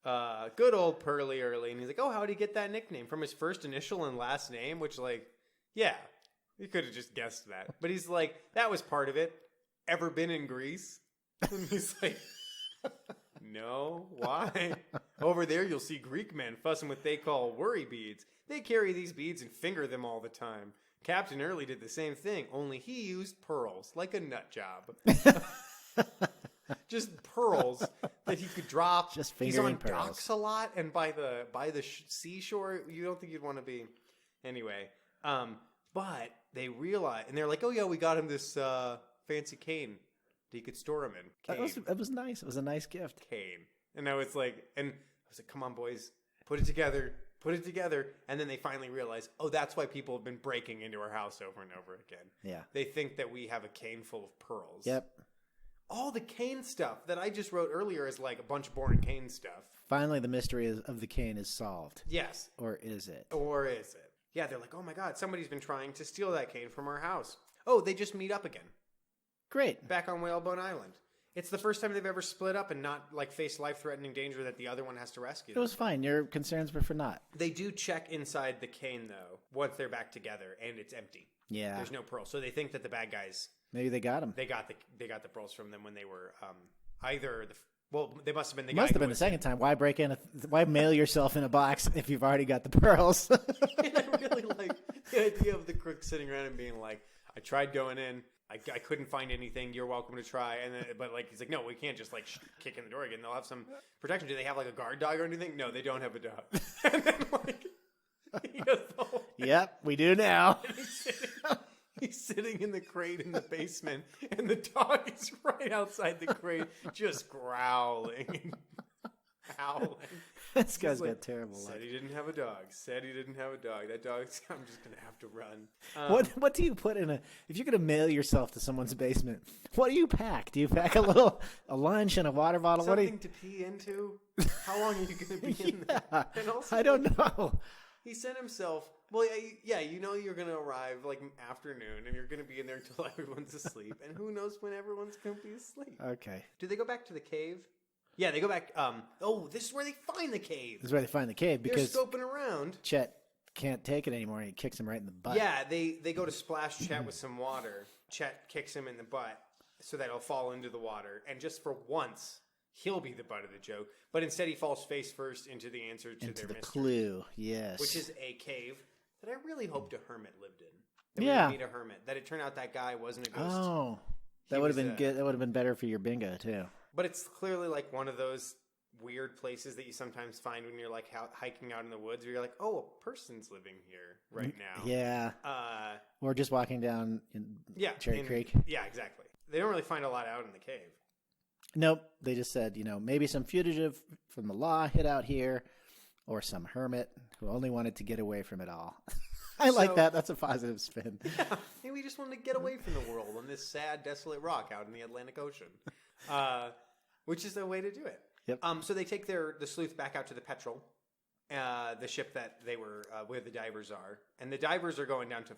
good old Pearly Early, and he's like, oh, how'd he get that nickname? From his first initial and last name? Which, like, yeah, you could have just guessed that. But he's like, that was part of it. Ever been in Greece? And he's like, no, why? Over there you'll see Greek men fussing what they call worry beads. They carry these beads and finger them all the time. Captain Early did the same thing, only he used pearls, like a nut job. Just pearls that he could drop. Just He's fingering on pearls. docks a lot, and by the seashore, you don't think you'd want to be. Anyway, but they realize, and they're like, oh yeah, we got him this fancy cane that he could store him in. It was nice. It was a nice gift. Cane. And I was like, come on, boys, put it together. And then they finally realize, oh, that's why people have been breaking into our house over and over again. Yeah. They think that we have a cane full of pearls. Yep. All the cane stuff that I just wrote earlier is like a bunch of boring cane stuff. Finally, the mystery of the cane is solved. Yes. Or is it? Yeah, they're like, oh my God, somebody's been trying to steal that cane from our house. Oh, they just meet up again. Great. Back on Whalebone Island. It's the first time they've ever split up and not like face life-threatening danger that the other one has to rescue It them. was fine. Your concerns were for naught. They do check inside the cane, though, once they're back together, and it's empty. Yeah. There's no pearl. So they think that the bad guys, Maybe they got him. they got the pearls from them when they were either they must have been the It guy must have who been the was- second time. Why break in? Why mail yourself in a box if you've already got the pearls? And I really like the idea of the crook sitting around and being like, I tried going in. I couldn't find anything. You're welcome to try. And then, but like, he's like, no, we can't just like kick in the door again. They'll have some protection. Do they have like a guard dog or anything? No, they don't have a dog. And then like, he goes the whole thing. Yep, we do now. He's sitting in the crate in the basement, and the dog is right outside the crate, just growling and howling. This guy's He's got terrible luck. Said he didn't have a dog. That dog's, I'm just going to have to run. What do you put in if you're going to mail yourself to someone's basement, what do you pack? Do you pack a lunch and a water bottle? Something to pee into? How long are you going to be in there? And also, I don't know. he sent himself, well, yeah, you're going to arrive like afternoon, and you're going to be in there until everyone's asleep. And who knows when everyone's going to be asleep. Okay. Do they go back to the cave? Yeah, they go back. This is where they find the cave. This is where they find the cave because They're scoping around. Chet can't take it anymore and he kicks him right in the butt. Yeah, they go to splash Chet with some water. Chet kicks him in the butt so that he'll fall into the water. And just for once, he'll be the butt of the joke. But instead, he falls face first into the answer to Into their the mystery. clue, yes. Which is a cave that I really hoped a hermit lived in. That Yeah. we would meet a hermit. That it turned out that guy wasn't a ghost. Oh, He that would have was been good. That would have been better for your bingo too. But it's clearly like one of those weird places that you sometimes find when you're like hiking out in the woods where you're like, oh, a person's living here right now. Yeah. Or just walking down in Cherry Creek. Yeah, exactly. They don't really find a lot out in the cave. Nope. They just said, maybe some fugitive from the law hid out here or some hermit who only wanted to get away from it all. I like that. That's a positive spin. Yeah, maybe we just wanted to get away from the world on this sad, desolate rock out in the Atlantic Ocean, which is a way to do it. Yep. So they take the sleuth back out to the Petrel, the ship that they were where the divers are, and the divers are going down to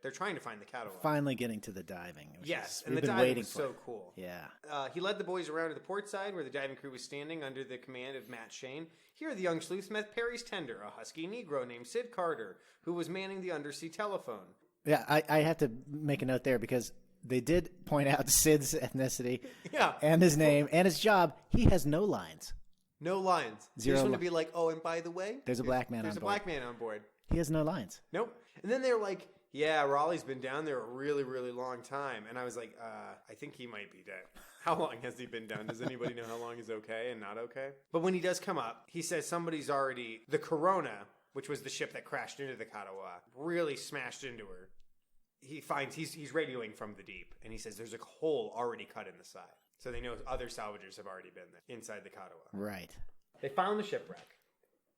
they're trying to find the catalog. Finally getting to the diving. Yes, we've and the been diving waiting was for. so cool. Yeah. He led the boys around to the port side where the diving crew was standing under the command of Matt Shane. Here the young sleuths met Perry's tender, a husky Negro named Sid Carter, who was manning the undersea telephone. Yeah, I have to make a note there because they did point out Sid's ethnicity and his name and his job. He has no lines. No lines. Zero They just want to li- be like, oh, and by the way, There's a black man there's on a board. black man on board. He has no lines. Nope. And then they're like, yeah, Raleigh's been down there a really, really long time. And I was like, I think he might be dead. How long has he been down? Does anybody know how long is okay and not okay? But when he does come up, he says somebody's already, the Corona, which was the ship that crashed into the Katawa, really smashed into her. He finds, he's radioing from the deep, and he says there's a hole already cut in the side. So they know other salvagers have already been there, inside the Katawa. Right. They found the shipwreck.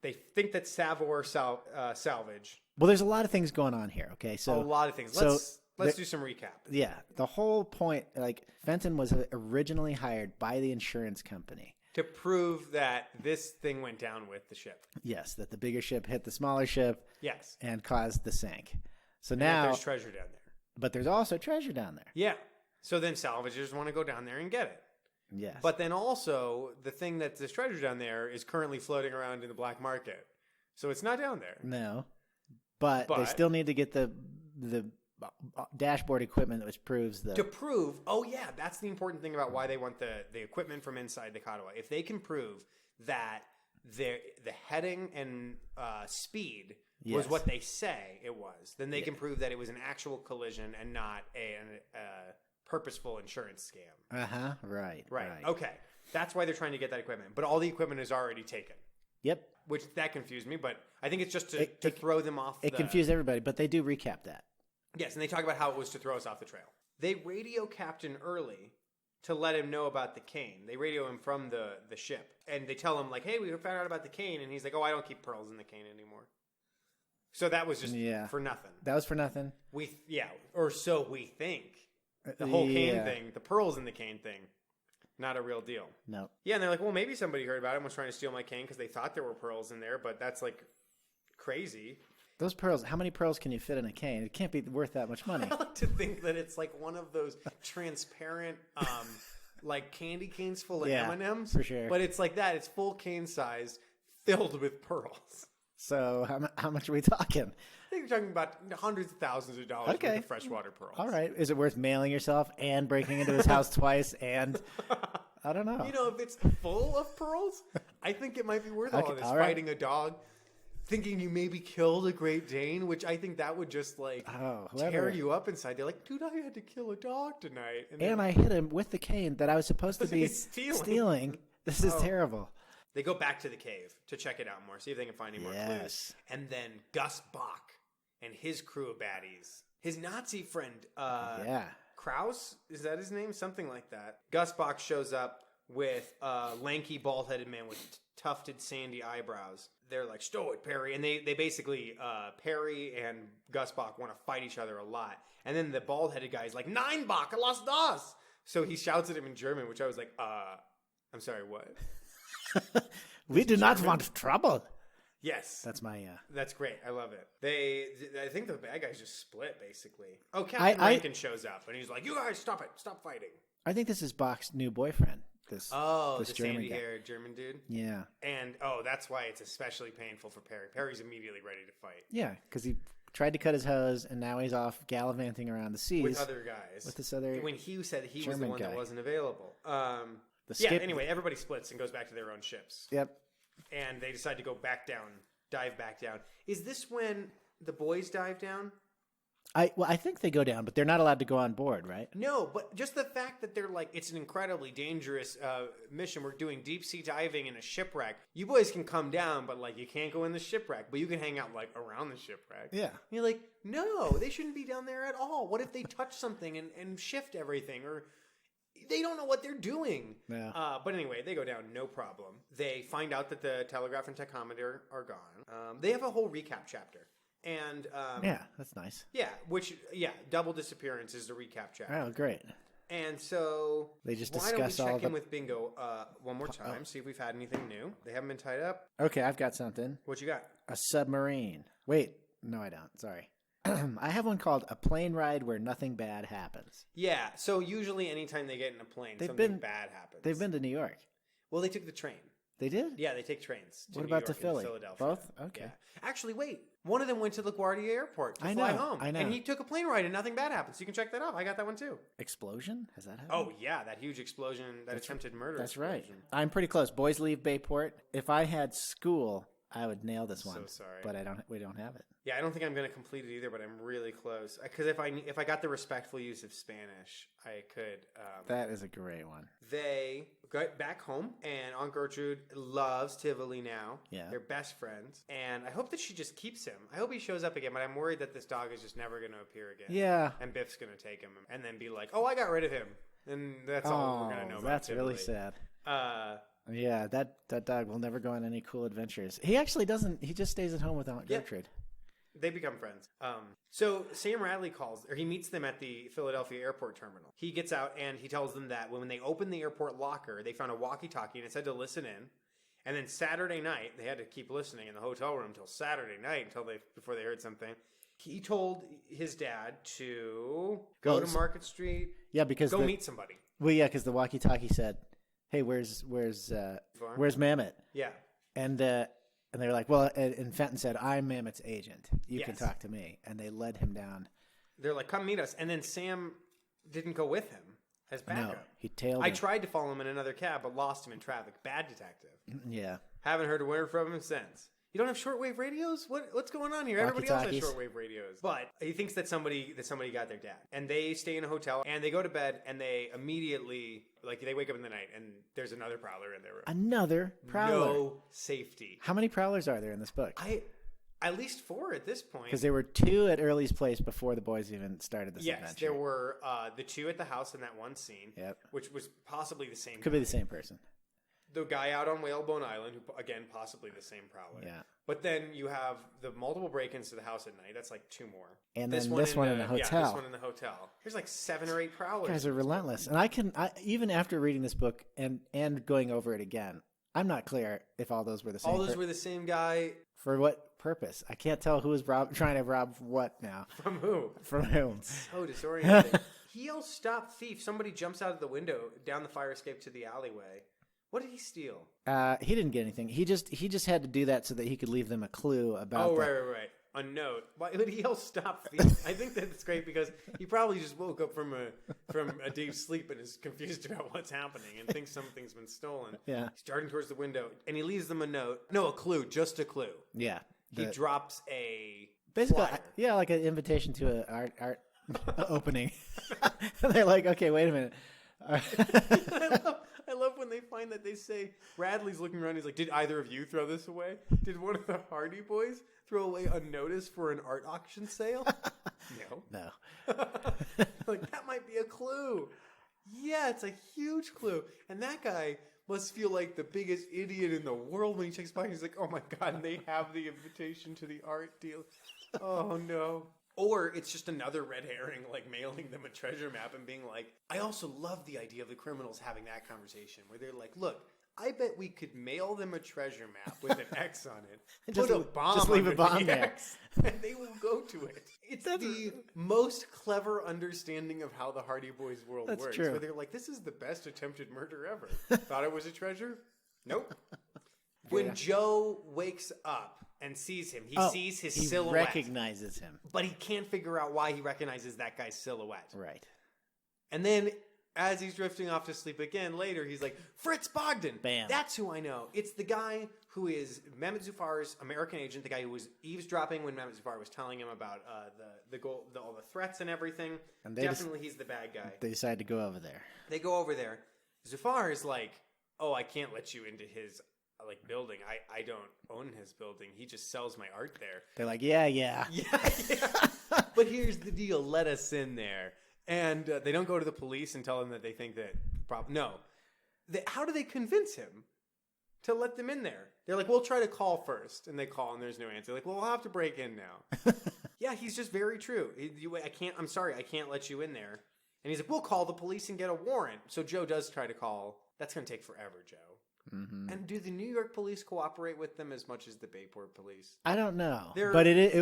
They think that Savor salvage. Well, there's a lot of things going on here. Okay, so A lot of things. So Let's do some recap. Yeah, the whole point, like, Fenton was originally hired by the insurance company. To prove that this thing went down with the ship. Yes, that the bigger ship hit the smaller ship. Yes. And caused the sink. So And now... there's treasure down there. But there's also treasure down there. Yeah. So then salvagers want to go down there and get it. Yes. But then also, the thing that's this treasure down there is currently floating around in the black market. So it's not down there. No. But they still need to get the dashboard equipment, which proves the... To prove, oh yeah, that's the important thing about why they want the equipment from inside the Katawa. If they can prove that the heading and speed was what they say it was, then they can prove that it was an actual collision and not a purposeful insurance scam. Uh-huh, right. Okay, that's why they're trying to get that equipment. But all the equipment is already taken. Yep. Which, that confused me, but I think it's just to throw them off It confused everybody, but they do recap that. Yes, and they talk about how it was to throw us off the trail. They radio Captain Early to let him know about the cane. They radio him from the ship. And they tell him, like, hey, we found out about the cane. And he's like, oh, I don't keep pearls in the cane anymore. So that was just for nothing. That was for nothing? Or so we think. The whole cane thing, the pearls in the cane thing, not a real deal. No. Yeah, and they're like, well, maybe somebody heard about it and was trying to steal my cane because they thought there were pearls in there, but that's, like, crazy. Those pearls, how many pearls can you fit in a cane? It can't be worth that much money. I like to think that it's like one of those transparent, like candy canes full of M&Ms. For sure. But it's like that. It's full cane size, filled with pearls. So how much are we talking? I think you're talking about hundreds of thousands of dollars worth of freshwater pearls. All right. Is it worth mailing yourself and breaking into his house twice and... I don't know. You know, if it's full of pearls, I think it might be worth all of this. Fighting a dog. Thinking you maybe killed a Great Dane, which I think that would just tear you up inside. They're like, dude, I had to kill a dog tonight. And I hit him with the cane that I was supposed to be stealing. This is terrible. They go back to the cave to check it out more, see if they can find any more clues. And then Gus Bach and his crew of baddies, his Nazi friend, Kraus, is that his name? Something like that. Gus Bach shows up with a lanky, bald-headed man with tufted, sandy eyebrows. They're like, stow it, Perry. And they basically, Perry and Gus Bach want to fight each other a lot. And then the bald-headed guy is like, Nein, Bach, lass das. So he shouts at him in German, which I was like, I'm sorry, what? We do not want trouble. Yes. That's my, That's great. I love it. I think the bad guys just split, basically. Oh, Captain Rankin shows up, and he's like, you guys, stop it. Stop fighting. I think this is Bach's new boyfriend. This the sandy-haired German dude? Yeah. And, that's why it's especially painful for Perry. Perry's immediately ready to fight. Yeah, because he tried to cut his hose, and now he's off gallivanting around the seas. With other guys. With this other when he said he German was the one guy that wasn't available. Anyway, everybody splits and goes back to their own ships. Yep. And they decide to go back down, dive back down. Is this when the boys dive down? I think they go down, but they're not allowed to go on board, right? No, but just the fact that they're like, it's an incredibly dangerous mission. We're doing deep sea diving in a shipwreck. You boys can come down, but like you can't go in the shipwreck. But you can hang out like around the shipwreck. Yeah. And you're like, no, they shouldn't be down there at all. What if they touch something and shift everything, or they don't know what they're doing? Yeah. But anyway, they go down, no problem. They find out that the telegraph and tachometer are gone. They have a whole recap chapter. And that's nice. Yeah, double disappearance is the recap chapter. Oh, great. And so they just why discuss don't we check in with Bingo one more time, see if we've had anything new. They haven't been tied up. Okay, I've got something. What you got? A submarine. Wait, no, I don't. Sorry. I have one called A Plane Ride Where Nothing Bad Happens. Yeah, so usually anytime they get in a plane, something bad happens. They've been to New York. Well, they took the train. They did? Yeah, they take trains. What about New York to Philly? and Philadelphia. Both? Okay. Yeah. Actually, wait. One of them went to LaGuardia Airport to fly home. I know. And he took a plane ride and nothing bad happened. So you can check that out. I got that one too. Explosion? Has that happened? Oh, yeah. That huge explosion, attempted murder. That's explosion. right. I'm pretty close. Boys leave Bayport. If I had school, I would nail this one. So sorry. But we don't have it. Yeah, I don't think I'm going to complete it either, but I'm really close. Because if I got the respectful use of Spanish, I could. That is a great one. They got back home, and Aunt Gertrude loves Tivoli now. Yeah. They're best friends. And I hope that she just keeps him. I hope he shows up again, but I'm worried that this dog is just never going to appear again. Yeah. And Biff's going to take him and then be like, oh, I got rid of him. And that's all we're going to know about that's Tivoli. really sad. Yeah, that dog will never go on any cool adventures. He actually doesn't. He just stays at home with Aunt Gertrude. They become friends. So Sam Radley he meets them at the Philadelphia airport terminal. He gets out and he tells them that when they opened the airport locker, they found a walkie-talkie and it said to listen in. And then Saturday night, they had to keep listening in the hotel room until Saturday night before they heard something. He told his dad to go to Market Street. Yeah, because go meet somebody. Well, yeah, because the walkie-talkie said, "Hey, where's Mamet?" Yeah, and they were like, "Well," and Fenton said, "I'm Mamet's agent. You can talk to me." And they led him down. They're like, "Come meet us." And then Sam didn't go with him as backup. No, he tailed him. I tried to follow him in another cab, but lost him in traffic. Bad detective. Yeah. Haven't heard a word from him since. You don't have shortwave radios? What's going on here? Everybody else has shortwave radios. But he thinks that somebody got their dad. And they stay in a hotel and they go to bed and they immediately, they wake up in the night and there's another prowler in their room. Another prowler. No safety. How many prowlers are there in this book? At least 4 at this point. Because there were 2 at Early's place before the boys even started this adventure. Yes, there were the 2 at the house in that one scene. Yep. Which was possibly the same. Could be the same person. The guy out on Whalebone Island, who, again, possibly the same prowler. Yeah. But then you have the multiple break-ins to the house at night. That's 2 more. And then this one in the hotel. Yeah, this one in the hotel. There's 7 or 8 prowlers. You guys are relentless. And I even after reading this book and going over it again, I'm not clear if all those were the same. All those were the same guy. For what purpose? I can't tell who is trying to rob what now. From who? From whom? So disorienting. He yells, "Stop thief." Somebody jumps out of the window down the fire escape to the alleyway. What did he steal? He didn't get anything. He just had to do that so that he could leave them a clue about. Oh, right. A note. Why would he yell, "Stop thief"? I think that's great because he probably just woke up from a deep sleep and is confused about what's happening and thinks something's been stolen. Yeah. He's darting towards the window and he leaves them a note. No, a clue. Just a clue. Yeah. He drops a basically, flyer. Yeah, like an invitation to an art opening. And they're like, "Okay, wait a minute." I love when they find that they say, Radley's looking around. He's like, "Did either of you throw this away? Did one of the Hardy Boys throw away a notice for an art auction sale?" No. That might be a clue. Yeah, it's a huge clue. And that guy must feel like the biggest idiot in the world when he checks back. He's like, "Oh my God, and they have the invitation to the art deal. Oh no." Or it's just another red herring, mailing them a treasure map and being like, I also love the idea of the criminals having that conversation where they're like, "Look, I bet we could mail them a treasure map with an X on it. Just put a bomb just leave a under bomb the there. X, and they will go to it." It's the most clever understanding of how the Hardy Boys world That's works. true. Where they're like, "This is the best attempted murder ever." Thought it was a treasure? Nope. When Joe wakes up and sees him, he sees his silhouette. He recognizes him. But he can't figure out why he recognizes that guy's silhouette. Right. And then, as he's drifting off to sleep again later, he's like, "Fritz Bogdan! Bam. That's who I know." It's the guy who is Mehmet Zufar's American agent, the guy who was eavesdropping when Mehmet Zufar was telling him about all the threats and everything. And definitely he's the bad guy. They decide to go over there. They go over there. Zufar is like, "Oh, I can't let you into his building. I don't own his building. He just sells my art there." They're like, yeah. Yeah. But here's the deal. Let us in there. And they don't go to the police and tell them that they think that... No. How do they convince him to let them in there? They're like, "We'll try to call first." And they call and there's no answer. Like, "Well, we'll have to break in now." Yeah, he's just very true. I'm sorry, I can't let you in there. And he's like, "We'll call the police and get a warrant." So Joe does try to call. That's going to take forever, Joe. Mm-hmm. And do the New York police cooperate with them as much as the Bayport police? I don't know. They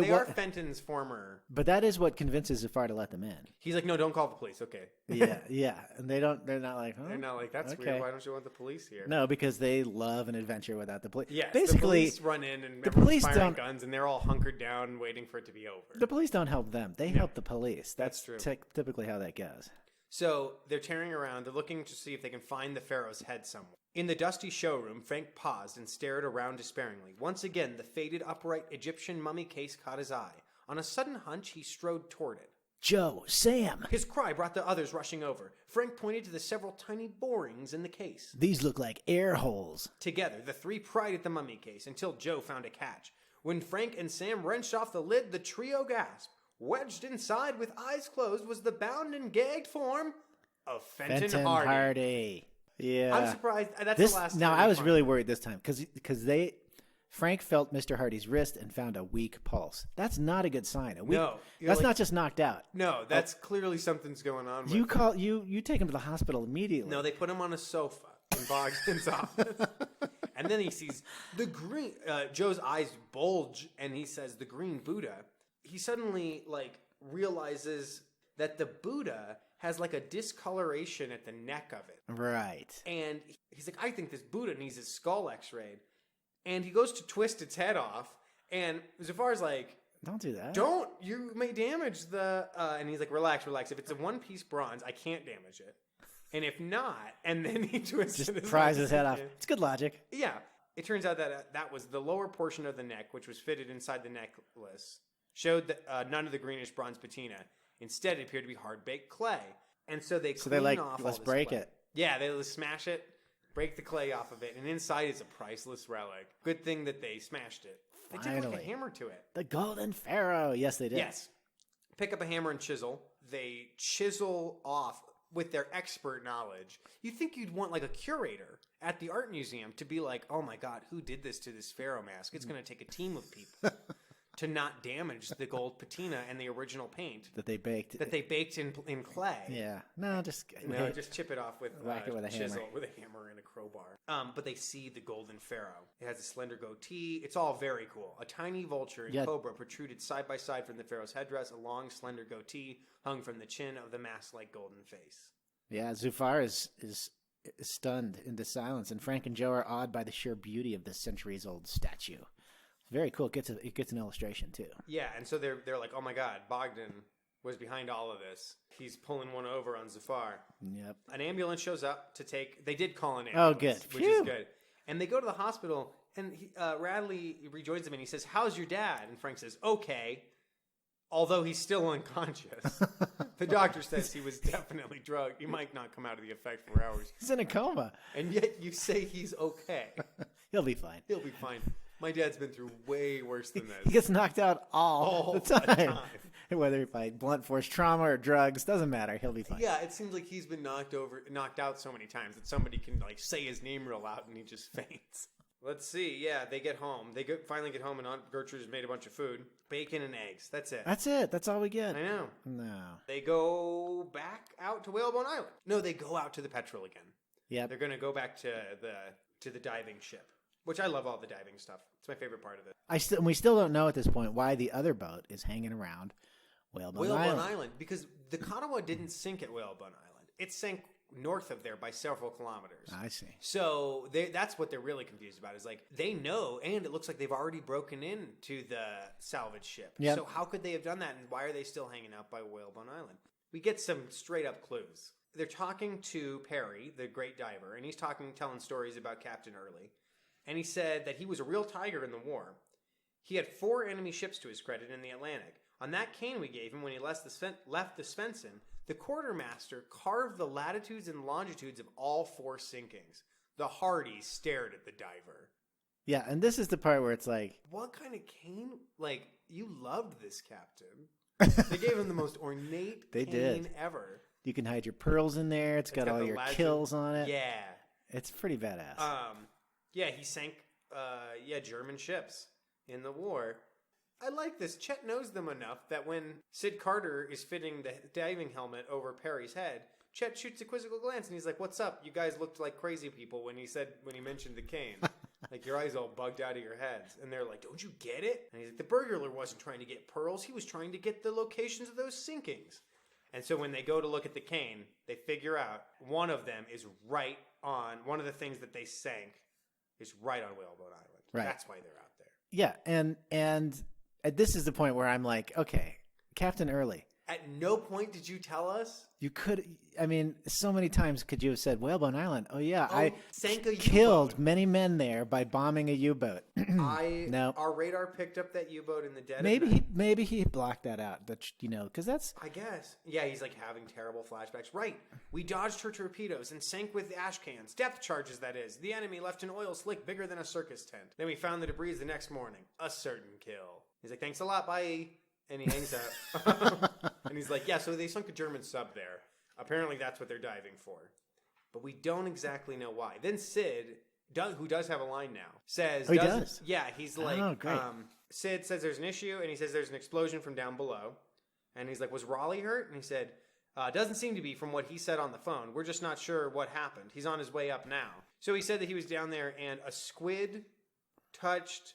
are Fenton's former. But that is what convinces Zafar to let them in. He's like, "No, don't call the police." Okay. Yeah. And they're not like, They're not like, "That's weird. Why don't you want the police here?" No, because they love an adventure without the police. Yes, basically, the police run in and the police firing guns, and they're all hunkered down waiting for it to be over. The police don't help them. They help the police. That's true. Typically how that goes. So they're tearing around. They're looking to see if they can find the pharaoh's head somewhere. In the dusty showroom, Frank paused and stared around despairingly. Once again, the faded, upright Egyptian mummy case caught his eye. On a sudden hunch, he strode toward it. "Joe, Sam!" His cry brought the others rushing over. Frank pointed to the several tiny borings in the case. "These look like air holes." Together, the three pried at the mummy case until Joe found a catch. When Frank and Sam wrenched off the lid, the trio gasped. Wedged inside with eyes closed was the bound and gagged form of Fenton Hardy. Yeah. I'm surprised. That's the last Now, I was really worried this time because Frank felt Mr. Hardy's wrist and found a weak pulse. That's not a good sign. No. That's not just knocked out. No, that's clearly something's going on with You take him to the hospital immediately. No, they put him on a sofa in Bogdan's office. And then he sees the green... Joe's eyes bulge, and he says, the green Buddha. He suddenly, realizes that the Buddha has, a discoloration at the neck of it. Right. And he's like, I think this Buddha needs his skull x-rayed. And he goes to twist its head off, and Zafar's like... Don't do that. Don't! You may damage the... and he's like, relax. If it's a one-piece bronze, I can't damage it. And if not, and then he twists Just it. pries his head off. It's good logic. Yeah. It turns out that that was the lower portion of the neck, which was fitted inside the necklace, showed that none of the greenish bronze patina. Instead, it appeared to be hard-baked clay. And so they clean off all let's this break clay. it. Yeah, they smash it, break the clay off of it, and inside is a priceless relic. Good thing that they smashed it. They took a hammer to it. The Golden Pharaoh. Yes, they did. Yes. Pick up a hammer and chisel. They chisel off with their expert knowledge. You'd think you'd want a curator at the art museum to be like, oh my God, who did this to this pharaoh mask? It's going to take a team of people to not damage the gold patina and the original paint that they baked in clay. Yeah. No, just chip it off with whack it with a chisel, hammer. with a hammer and a crowbar. But they see the golden pharaoh. It has a slender goatee. It's all very cool. A tiny vulture and cobra protruded side by side from the pharaoh's headdress. A long, slender goatee hung from the chin of the mask-like golden face. Yeah, Zufar is stunned into silence, and Frank and Joe are awed by the sheer beauty of this centuries-old statue. It's very cool. It gets an illustration too. Yeah, and so they're like, oh my God, Bogdan was behind all of this. He's pulling one over on Zufar. Yep. An ambulance shows up to take... They did call an Oh, ambulance, good. which is good. And they go to the hospital, and Radley rejoins him, and he says, how's your dad? And Frank says, okay, although he's still unconscious. The doctor says he was definitely drugged. He might not come out of the effect for hours. He's in a coma. And yet you say he's okay. He'll be fine. He'll be fine. My dad's been through way worse than this. He gets knocked out all the time. Whether by blunt force trauma or drugs, doesn't matter. He'll be fine. Yeah, it seems like he's been knocked out so many times that somebody can say his name real loud and he just faints. Let's see. Yeah, they get home. They finally get home, and Aunt Gertrude has made a bunch of food. Bacon and eggs. That's it. That's it. That's all we get. I know. No. They go back out to Whalebone Island. No, they go out to the Petrel again. Yeah. They're going to go back to the diving ship, which I love all the diving stuff. It's my favorite part of it. We still don't know at this point why the other boat is hanging around Whalebone Island. Because the Katawa didn't sink at Whalebone Island. It sank north of there by several kilometers. I see. So that's what they're really confused about, is they know, and it looks like they've already broken into the salvage ship. Yep. So how could they have done that, and why are they still hanging out by Whalebone Island? We get some straight up clues. They're talking to Perry, the great diver, and he's telling stories about Captain Early. And he said that he was a real tiger in the war. He had 4 enemy ships to his credit in the Atlantic. On that cane we gave him when he left the Svensson, the quartermaster carved the latitudes and longitudes of all 4 sinkings. The Hardys stared at the diver. Yeah, and this is the part where it's like... What kind of cane? You loved this captain. They gave him the most ornate cane ever. You can hide your pearls in there. It's got all your kills on it. Yeah. It's pretty badass. Yeah, he sank German ships in the war. I like this. Chet knows them enough that when Sid Carter is fitting the diving helmet over Perry's head, Chet shoots a quizzical glance and he's like, "What's up? You guys looked like crazy people when he mentioned the cane. Your eyes all bugged out of your heads." And they're like, "Don't you get it?" And he's like, "The burglar wasn't trying to get pearls. He was trying to get the locations of those sinkings." And so when they go to look at the cane, they figure out one of them is right on, one of the things that they sank is right on Whalebone Island. Right. That's why they're out there. Yeah, and this is the point where I'm like, okay, Captain Early. At no point did you tell us? You could, so many times could you have said, Whalebone Island? Oh, yeah, I sank a killed U-boat. many men there by bombing a U-boat. No. Our radar picked up that U-boat in the dead Maybe of night. maybe he blocked that out, because that's... I guess. Yeah, he's having terrible flashbacks. Right. We dodged her torpedoes and sank with ash cans. Depth charges, that is. The enemy left an oil slick bigger than a circus tent. Then we found the debris the next morning. A certain kill. He's like, "Thanks a lot, bye." And he hangs up. And he's like, "Yeah, so they sunk a German sub there. Apparently that's what they're diving for. But we don't exactly know why." Then Sid who does have a line now, says... Oh, he does? Yeah, he's like... Oh, great. Sid says there's an issue, and he says there's an explosion from down below. And he's like, was Raleigh hurt? And he said, doesn't seem to be from what he said on the phone. We're just not sure what happened. He's on his way up now. So he said that he was down there, and a squid touched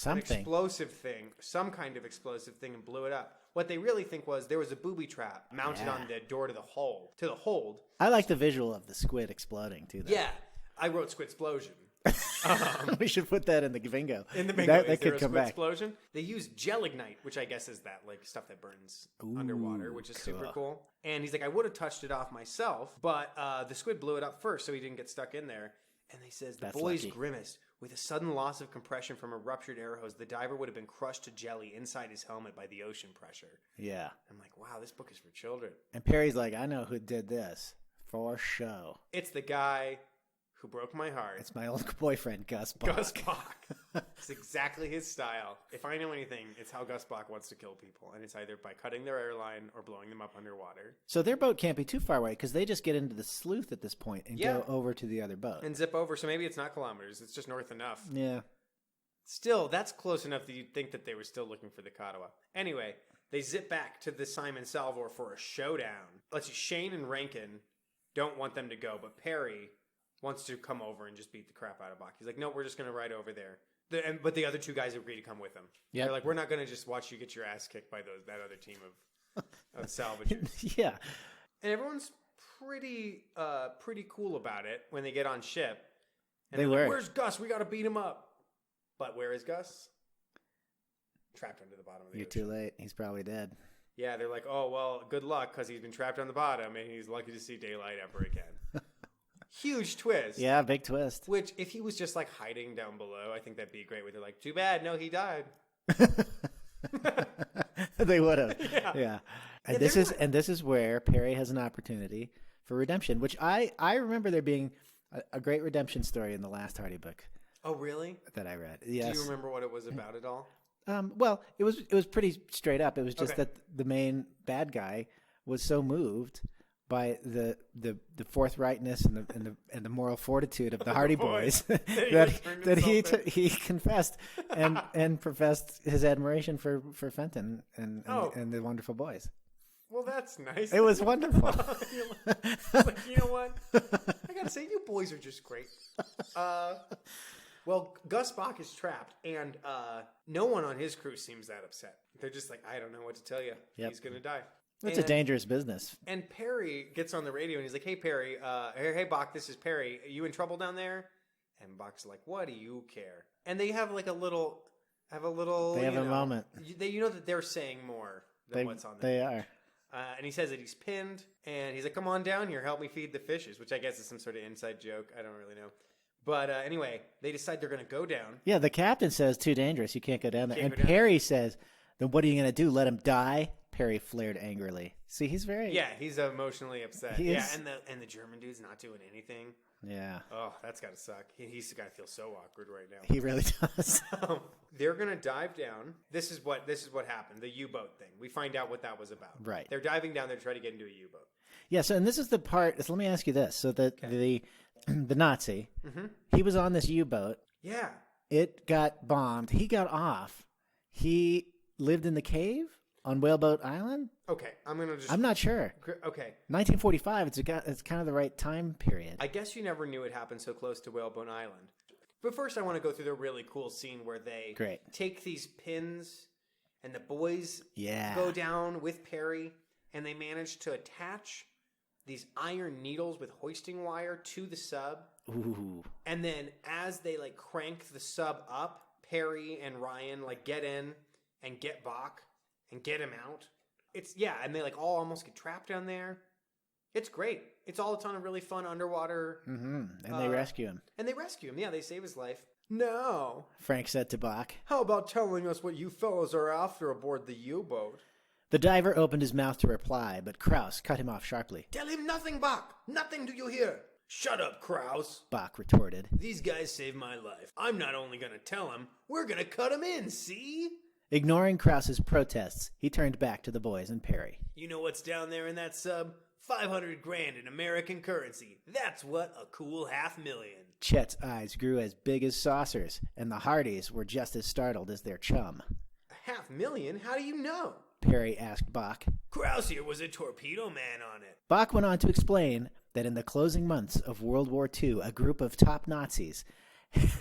an explosive thing, some kind of explosive thing, and blew it up. What they really think was there was a booby trap mounted on the door to the hold. I like the visual of the squid exploding, too, though. Yeah. I wrote Squidsplosion. We should put that in the bingo. In the bingo. That could come back. Explosion? They use gelignite, which I guess is that like stuff that burns underwater, which is super cool. And he's like, I would have touched it off myself, but the squid blew it up first, so he didn't get stuck in there. And he says, the boys grimaced. With a sudden loss of compression from a ruptured air hose, the diver would have been crushed to jelly inside his helmet by the ocean pressure. Yeah. I'm like, wow, this book is for children. And Perry's like, I know who did this. For show. It's the guy who broke my heart. It's my old boyfriend, Gus Bach. Gus Bach. It's exactly his style. If I know anything, it's how Gus Bach wants to kill people. And it's either by cutting their airline or blowing them up underwater. So their boat can't be too far away because they just get into the slough at this point and go over to the other boat. And zip over. So maybe it's not kilometers. It's just north enough. Yeah. Still, that's close enough that you'd think that they were still looking for the Katawa. Anyway, they zip back to the Simon Salvor for a showdown. Let's see, Shane and Rankin don't want them to go, but Perry wants to come over and just beat the crap out of Bach. He's like, no, we're just going to ride over there. But the other two guys agree to come with him. Yeah, they're like, we're not going to just watch you get your ass kicked by that other team of salvagers. Yeah. And everyone's pretty cool about it when they get on ship. And they were. Like, where's Gus? We got to beat him up. But where is Gus? Trapped under the bottom of the ocean. You're too late. He's probably dead. Yeah, they're like, oh, well, good luck because he's been trapped on the bottom and he's lucky to see daylight ever again. Huge twist. Yeah, big twist. Which, if he was just like hiding down below, I think that'd be great. Where they're like, too bad, no, he died. They would have. Yeah. And this is where Perry has an opportunity for redemption, which I remember there being a great redemption story in the last Hardy book. Oh, really? That I read. Yes. Do you remember what it was about at all? Well, it was pretty straight up. It was just that the main bad guy was so moved by the forthrightness and the moral fortitude of the Hardy Boys that he confessed and professed his admiration for Fenton and the wonderful boys. Well, that's nice. It was wonderful. Like, you know what? I gotta say, you boys are just great. Well, Gus Bach is trapped, and no one on his crew seems that upset. They're just like, I don't know what to tell you. Yep. He's gonna die. It's a dangerous business. And Perry gets on the radio, and he's like, hey, Perry, hey, Bach, this is Perry. Are you in trouble down there? And Bach's like, what do you care? And they have like a little... They have a moment. You know that they're saying more than what's on there. They are. And he says that he's pinned, and he's like, come on down here, help me feed the fishes, which I guess is some sort of inside joke. I don't really know. But anyway, they decide they're going to go down. Yeah, the captain says, too dangerous, you can't go down there. And Perry says, then what are you going to do, let him die? Perry flared angrily. See, he's very... Yeah, he's emotionally upset. Yeah, and the German dude's not doing anything. Yeah. Oh, that's got to suck. He's got to feel so awkward right now. He really does. They're going to dive down. This is what happened, the U-boat thing. We find out what that was about. Right. They're diving down there to try to get into a U-boat. Yeah, so, and this is the part... So let me ask you this. So the Nazi, he was on this U-boat. Yeah. It got bombed. He got off. He lived in the cave on Whaleboat Island? Okay, I'm not sure. Okay. 1945, it's kind of the right time period. I guess you never knew it happened so close to Whalebone Island. But first I want to go through the really cool scene where they take these pins and the boys go down with Perry and they manage to attach these iron needles with hoisting wire to the sub. Ooh. And then as they like crank the sub up, Perry and Ryan like get in and get Bach and get him out. And they like all almost get trapped down there. It's great. It's all a ton of really fun underwater. Mm-hmm. And they rescue him. Yeah, they save his life. No. Frank said to Bach. How about telling us what you fellows are after aboard the U-boat? The diver opened his mouth to reply, but Krauss cut him off sharply. Tell him nothing, Bach. Nothing, do you hear? Shut up, Krauss. Bach retorted. These guys saved my life. I'm not only going to tell him, we're going to cut him in, see? Ignoring Krauss's protests, he turned back to the boys and Perry. You know what's down there in that sub? 500 grand in American currency. That's what a cool $500,000. Chet's eyes grew as big as saucers, and the Hardys were just as startled as their chum. $500,000? How do you know? Perry asked Bach. Krause here was a torpedo man on it. Bach went on to explain that in the closing months of World War II, a group of top Nazis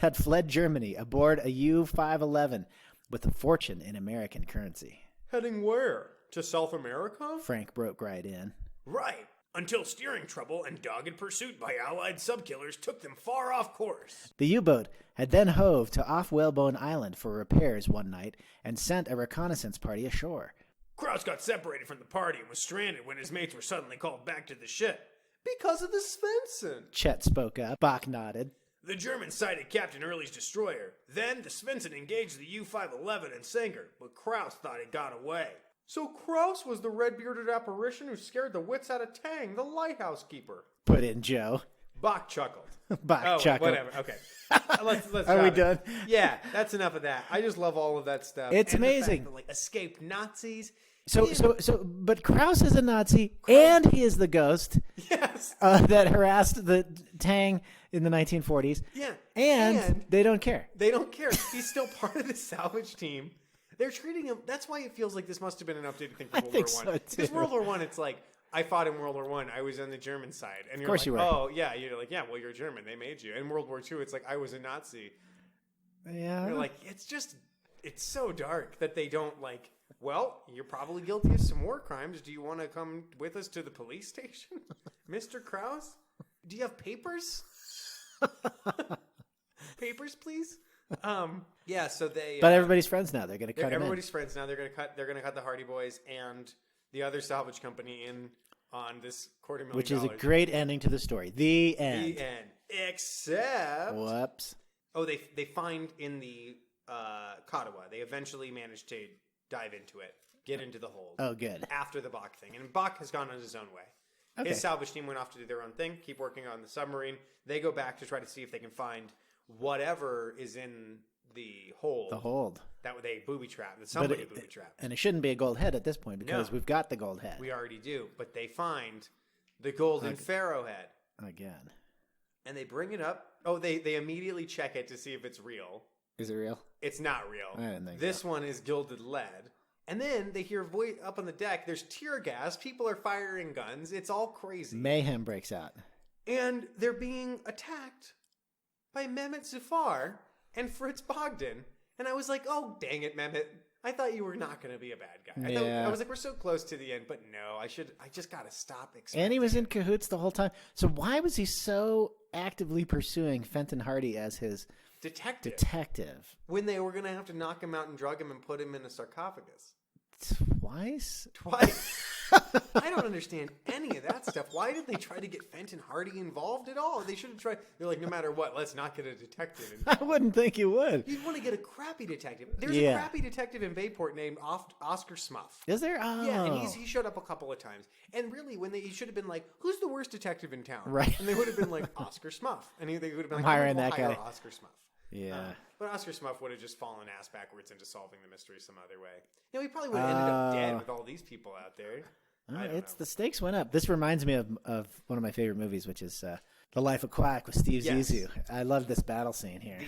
had fled Germany aboard a U-511 with a fortune in American currency. Heading where? To South America? Frank broke right in. Right. Until steering trouble and dogged pursuit by Allied subkillers took them far off course. The U-boat had then hove to off Whalebone Island for repairs one night and sent a reconnaissance party ashore. Krause got separated from the party and was stranded when his mates were suddenly called back to the ship. Because of the Svensson. Chet spoke up. Bach nodded. The Germans sighted Captain Early's destroyer. Then the Svensson engaged the U-511 and sank her, but Krause thought it got away. So Krause was the red-bearded apparition who scared the wits out of Tang, the lighthouse keeper. Put in Joe. Bach chuckled. Bach chuckled. Whatever, okay. Let's Are we done? Yeah, that's enough of that. I just love all of that stuff. It's and amazing. The fact that, escaped Nazis. But Krause is a Nazi, and he is the ghost. Yes. That harassed the Tang in the 1940s. Yeah. And they don't care. They don't care. He's still part of the salvage team. They're treating him. That's why it feels like this must have been an updated thing for World War so I. too. Because World War I, it's like, I fought in World War I. I was on the German side. And you're course like, you were. oh, yeah. You're like, yeah, well, you're German. They made you. In World War II, it's like, I was a Nazi. Yeah. You're like, it's so dark that they don't like, well, you're probably guilty of some war crimes. Do you want to come with us to the police station? Mr. Krause? Do you have papers? Papers, please? Yeah, so they But everybody's friends now. They're going to cut him everybody's friends now. They're going to cut the Hardy Boys and the other salvage company in on this $250,000. which is a great ending to the story. The end. The end. Except Whoops. oh, they find in the Katawa. They eventually manage to dive into it, get into the hold. Oh, good. After the Bach thing. And Bach has gone on his own way. Okay. His salvage team went off to do their own thing, keep working on the submarine. They go back to try to see if they can find whatever is in the hold. The hold. That they booby trap. That somebody booby trapped. And it shouldn't be a gold head at this point because we've got the gold head. We already do. But they find the golden pharaoh head. Again. And they bring it up. Oh, they immediately check it to see if it's real. Is it real? It's not real. I didn't think this one is gilded lead. And then they hear a voice up on the deck. There's tear gas. People are firing guns. It's all crazy. Mayhem breaks out. And they're being attacked by Mehmet Zufar and Fritz Bogdan. And I was like, oh, dang it, Mehmet. I thought you were not going to be a bad guy. I was like, we're so close to the end, but no, I just got to stop expecting. And he was in cahoots the whole time. So why was he so actively pursuing Fenton Hardy as his detective? When they were going to have to knock him out and drug him and put him in a sarcophagus. Twice? I don't understand any of that stuff. Why did they try to get Fenton Hardy involved at all? They should have tried. They're like, no matter what, let's not get a detective involved. I wouldn't think you would. You'd want to get a crappy detective. There's a crappy detective in Bayport named Oscar Smuff. Is there? Oh. Yeah, and he showed up a couple of times. And really, he should have been like, who's the worst detective in town? Right. And they would have been like, Oscar Smuff. And they would have been like, hiring we'll that hire guy. Oscar Smuff. Yeah. But Oscar Smuff would have just fallen ass backwards into solving the mystery some other way. He probably would have ended up dead with all these people out there. The stakes went up. This reminds me of one of my favorite movies, which is The Life Aquatic with Steve Zissou. I love this battle scene here.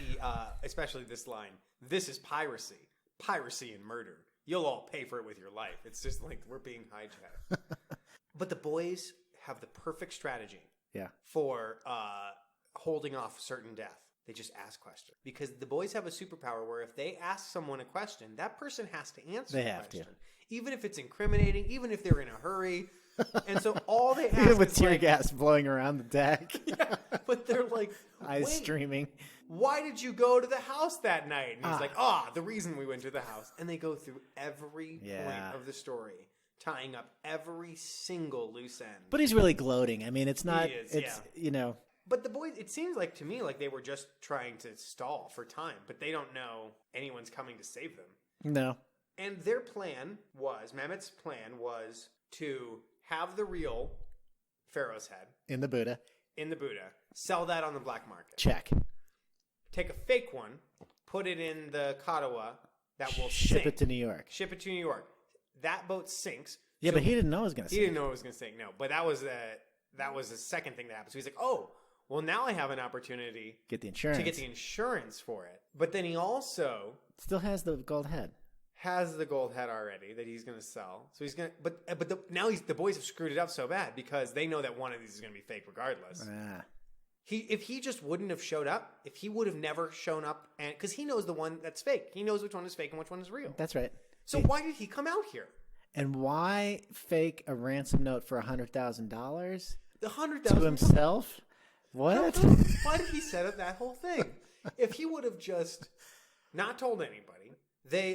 Especially this line. This is piracy. Piracy and murder. You'll all pay for it with your life. It's just like we're being hijacked. But the boys have the perfect strategy for holding off certain death. They just ask questions. Because the boys have a superpower where if they ask someone a question, that person has to answer the question. Even if it's incriminating, even if they're in a hurry. And so all they ask with tear gas blowing around the deck. Yeah, but they're like, eyes streaming. Why did you go to the house that night? And he's like, the reason we went to the house. And they go through every point of the story, tying up every single loose end. But he's really gloating. I mean, it's not, But the boys, it seems like to me like they were just trying to stall for time, but they don't know anyone's coming to save them. No. And their plan was, Mehmet's plan was to have the real Pharaoh's head. In the Buddha. Sell that on the black market. Check. Take a fake one, put it in the Katawa that will ship sink. it to New York. Ship it to New York. That boat sinks. Yeah, So but he didn't know it was going to he sink. didn't know it was going to sink. No, but that was the second thing that happened. So he's like, oh, well, now I have an opportunity Get the insurance. to get the insurance for it. But then he also Still has the gold head. has the gold head already that he's going to sell. So he's going to, but now the boys have screwed it up so bad because they know that one of these is going to be fake regardless. If he just wouldn't have showed up, if he would have never shown up, and because he knows the one that's fake, he knows which one is fake and which one is real. That's right. So why did he come out here? And why fake a ransom note for $100,000 The $100,000 to himself? What? Why did he set up that whole thing? If he would have just not told anybody,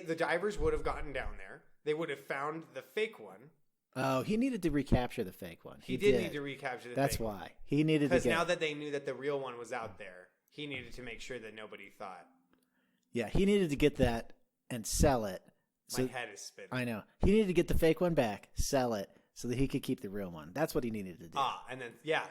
the divers would have gotten down there. They would have found the fake one. Oh, he needed to recapture the fake one. He did need to recapture the That's fake one. why. He needed to Because get now that they knew that the real one was out there, he needed to make sure that nobody thought. Yeah, he needed to get that and sell it. My head is spinning. I know. He needed to get the fake one back, sell it, so that he could keep the real one. That's what he needed to do. And then, yeah.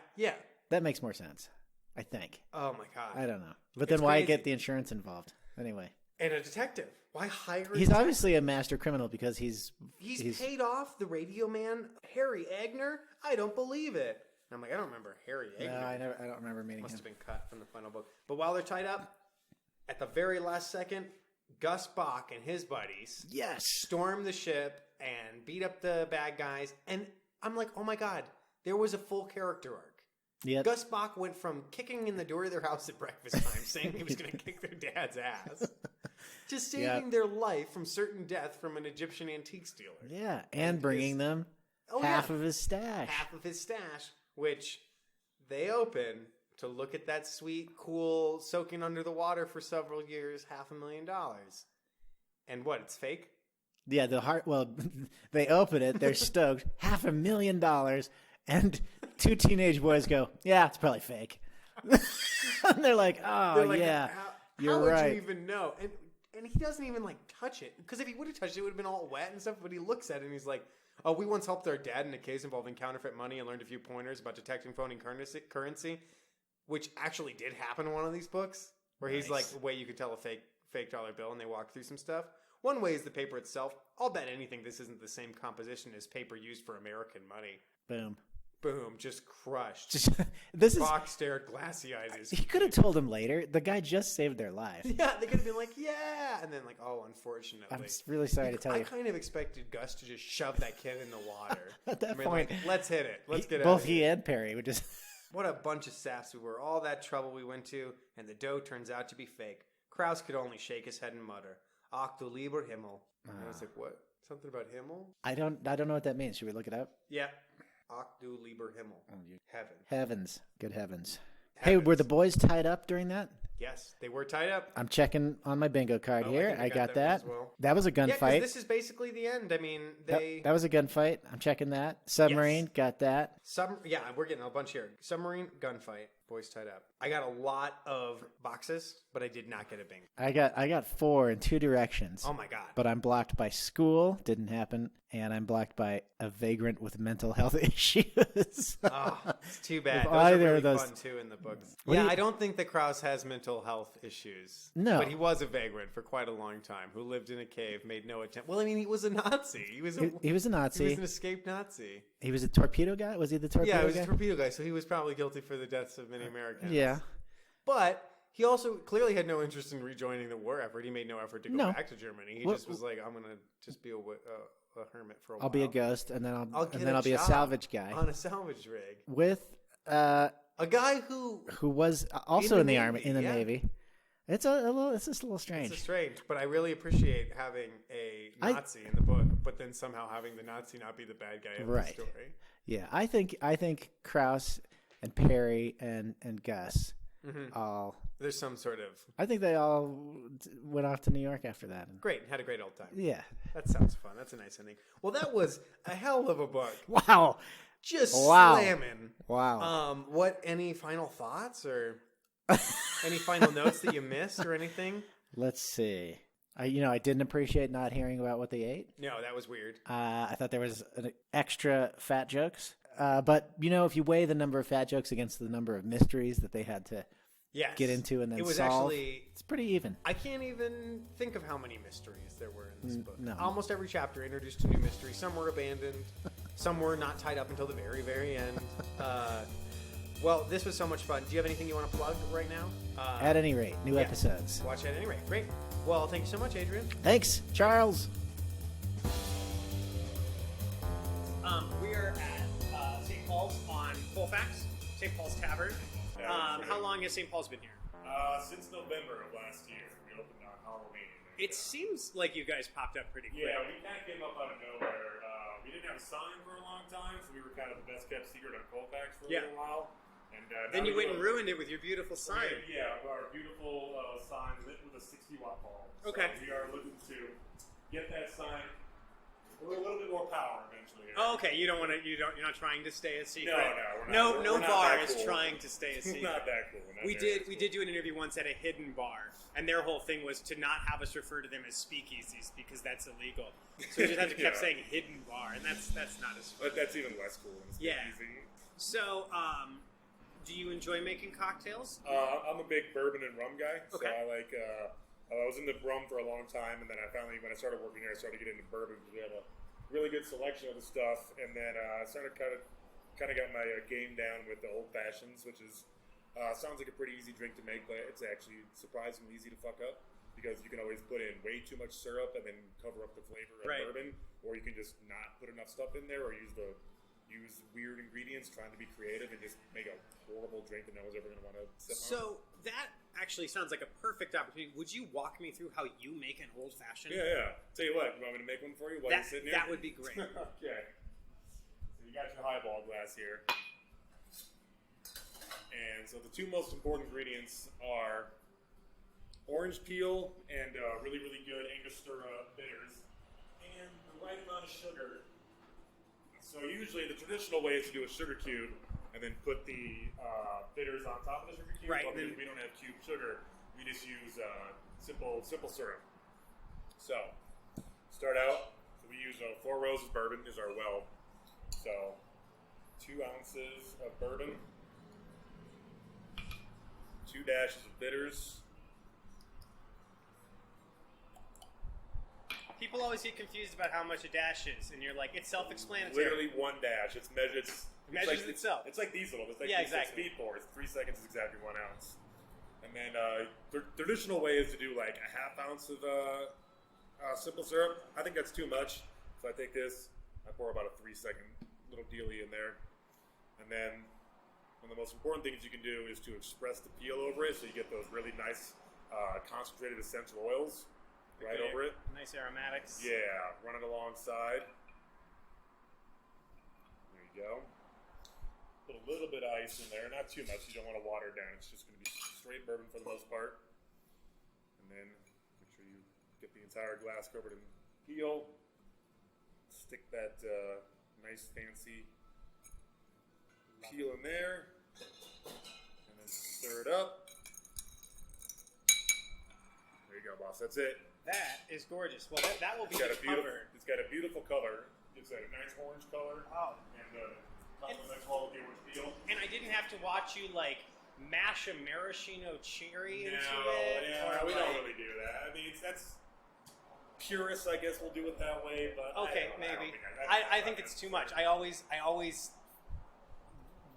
That makes more sense, I think. Oh, my God. I don't know. But It's then why crazy. get the insurance involved? Anyway. And a detective. Why hire a He's detective? obviously a master criminal because he's paid off the radio man, Harry Agner? I don't believe it. And I'm like, I don't remember Harry Agner. No, I don't remember meeting Must him. have been cut from the final book. But while they're tied up, at the very last second, Gus Bach and his buddies Yes. storm the ship and beat up the bad guys. And I'm like, oh my God, there was a full character arc. Yep. Gus Bach went from kicking in the door of their house at breakfast time, saying he was going to kick their dad's ass, to saving their life from certain death from an Egyptian antique stealer. Yeah, and bringing them half of his stash. Half of his stash, which they open to look at that sweet, cool, soaking under the water for several years, $500,000. And what, it's fake? Yeah, they open it, they're stoked, $500,000, and two teenage boys go, yeah, it's probably fake. And they're like, oh, They're like, yeah, how you're would right. you even know? And he doesn't even, like, touch it. Because if he would have touched it, it would have been all wet and stuff. But he looks at it and he's like, oh, we once helped our dad in a case involving counterfeit money and learned a few pointers about detecting phony currency, which actually did happen in one of these books, where he's like, the way you could tell a fake dollar bill, and they walk through some stuff. One way is the paper itself. I'll bet anything this isn't the same composition as paper used for American money. Boom, just crushed. This is. Bach stared glassy-eyed. He could have told him later. The guy just saved their life. Yeah, they could have been like, yeah, and then like, oh, unfortunately. I'm really sorry to tell you. I kind of expected Gus to just shove that kid in the water. At that point, like, let's hit it. Let's get out both of here. he and Perry would just. What a bunch of saps we were. All that trouble we went to, and the dough turns out to be fake. Krause could only shake his head and mutter, "Ach du lieber Himmel." And I was like, what? Something about Himmel? I don't know what that means. Should we look it up? Yeah. Ach du lieber Himmel. Heaven. Heavens. Good heavens. Heavens. Hey, were the boys tied up during that? Yes, they were tied up. I'm checking on my bingo card Oh, I here. think I I got got that one that. as well. That was a Yeah, because gunfight. this is basically the end. I mean, they... That was a gunfight. I'm checking that. Submarine, got that. Yeah, we're getting a bunch here. Submarine, gunfight, boys tied up. I got a lot of boxes, but I did not get a bingo. I got 4 in 2 directions. Oh my God. But I'm blocked by school. Didn't happen. And I'm blocked by a vagrant with mental health issues. Oh, it's too bad. If Those are either really of those- fun too in the books. What do Yeah, you- I don't think that Krause has mental health issues. No. But he was a vagrant for quite a long time who lived in a cave, made no attempt. Well, I mean, he was a Nazi. He was He was a He was Nazi. an escaped Nazi. He was a torpedo guy? Was he the torpedo Yeah, guy? he was a torpedo guy, so he was probably guilty for the deaths of many Americans. Yeah. But he also clearly had no interest in rejoining the war effort. He made no effort to go back to Germany. He just was like, I'm going to just be a hermit for a while. I'll be a ghost, and then I'll be a job salvage guy on a salvage rig with a guy who was also in the Navy, army, in the yeah. Navy. It's just a little strange. It's strange, but I really appreciate having a Nazi in the book, but then somehow having the Nazi not be the bad guy of the story. Yeah, I think Krause and Perry and Gus all. There's some sort of I think they all went off to New York after that. great, had a great old time. Yeah. That sounds fun. That's a nice ending. Well, that was a hell of a book. Wow. Just Wow. slamming. Wow. Any final thoughts or any final notes that you missed or anything? Let's see. I didn't appreciate not hearing about what they ate. No, that was weird. I thought there was an extra fat jokes. But if you weigh the number of fat jokes against the number of mysteries that they had to get into and then it was solve. Actually, it's pretty even. I can't even think of how many mysteries there were in this book. No. Almost every chapter introduced a new mystery. Some were abandoned. Some were not tied up until the very, very end. Well, this was so much fun. Do you have anything you want to plug right now? At any rate, new episodes. Watch At Any Rate. Great. Well, thank you so much, Adrian. Thanks, Charles. We are at St. Paul's on Colfax, St. Paul's Tavern. How long has St. Paul's been here? Since November of last year. We opened on Halloween. It seems like you guys popped up pretty quick. Yeah, we kind of came up out of nowhere. We didn't have a sign for a long time, so we were kind of the best kept secret on Colfax for a little while. And then you went and ruined it with your beautiful sign. Yeah, our beautiful sign lit with a 60-watt bulb. Okay. So we are looking to get that sign with a little bit more power eventually. Oh, okay. You don't want to. You're not trying to stay a secret. No, we're not. No We're not bar that is cool. trying to stay a secret. Not that cool. We did do an interview once at a hidden bar, and their whole thing was to not have us refer to them as speakeasies because that's illegal. So we just have to kept saying hidden bar, and that's not as fun. But that's even less cool than speakeasy. So, do you enjoy making cocktails? I'm a big bourbon and rum guy. So Okay. I like. I was into rum for a long time, and then I finally, when I started working here, I started getting into bourbon because we have a really good selection of the stuff. And then I started kind of got my game down with the old fashions, which is sounds like a pretty easy drink to make, but it's actually surprisingly easy to fuck up because you can always put in way too much syrup and then cover up the flavor of bourbon, or you can just not put enough stuff in there, or use weird ingredients, trying to be creative, and just make a horrible drink that no one's ever going to want to sip on. So that actually sounds like a perfect opportunity. Would you walk me through how you make an old fashioned? Yeah. Tell you what, you want me to make one for you while you're sitting here? That would be great. Okay. So you got your highball glass here. And so the two most important ingredients are orange peel and really, really good Angostura bitters, and the right amount of sugar. So usually the traditional way is to do a sugar cube and then put the bitters on top of the sugar cube. Right. But because we don't have cube sugar, we just use simple syrup. So start out. So we use 4 Roses bourbon is our well. So 2 ounces of bourbon, 2 dashes of bitters. People always get confused about how much a dash is, and you're like, it's self-explanatory. Literally 1 dash. It's measured. It measures itself. It's like these little. It's like exactly. speed pours. 3 seconds is exactly 1 ounce. And then the traditional way is to do like a half ounce of simple syrup. I think that's too much. So I take this. I pour about a 3-second little dealie in there, and then one of the most important things you can do is to express the peel over it, so you get those really nice concentrated essential oils right over it. Nice aromatics. Yeah, run it alongside. There you go. Put a little bit of ice in there, not too much. You don't want to water it down. It's just going to be straight bourbon for the most part. And then make sure you get the entire glass covered in peel. Stick that nice fancy peel in there, and then stir it up. There you go, boss. That's it. That is gorgeous. Well, that will be It's got a beautiful color. It's got a nice orange color. Oh. And complements well with the orange peel. And I didn't have to watch you like mash a maraschino cherry into it. Yeah, we don't really do that. I mean, that's purists, I guess, will do it that way. But okay, maybe. I think it's too much. I always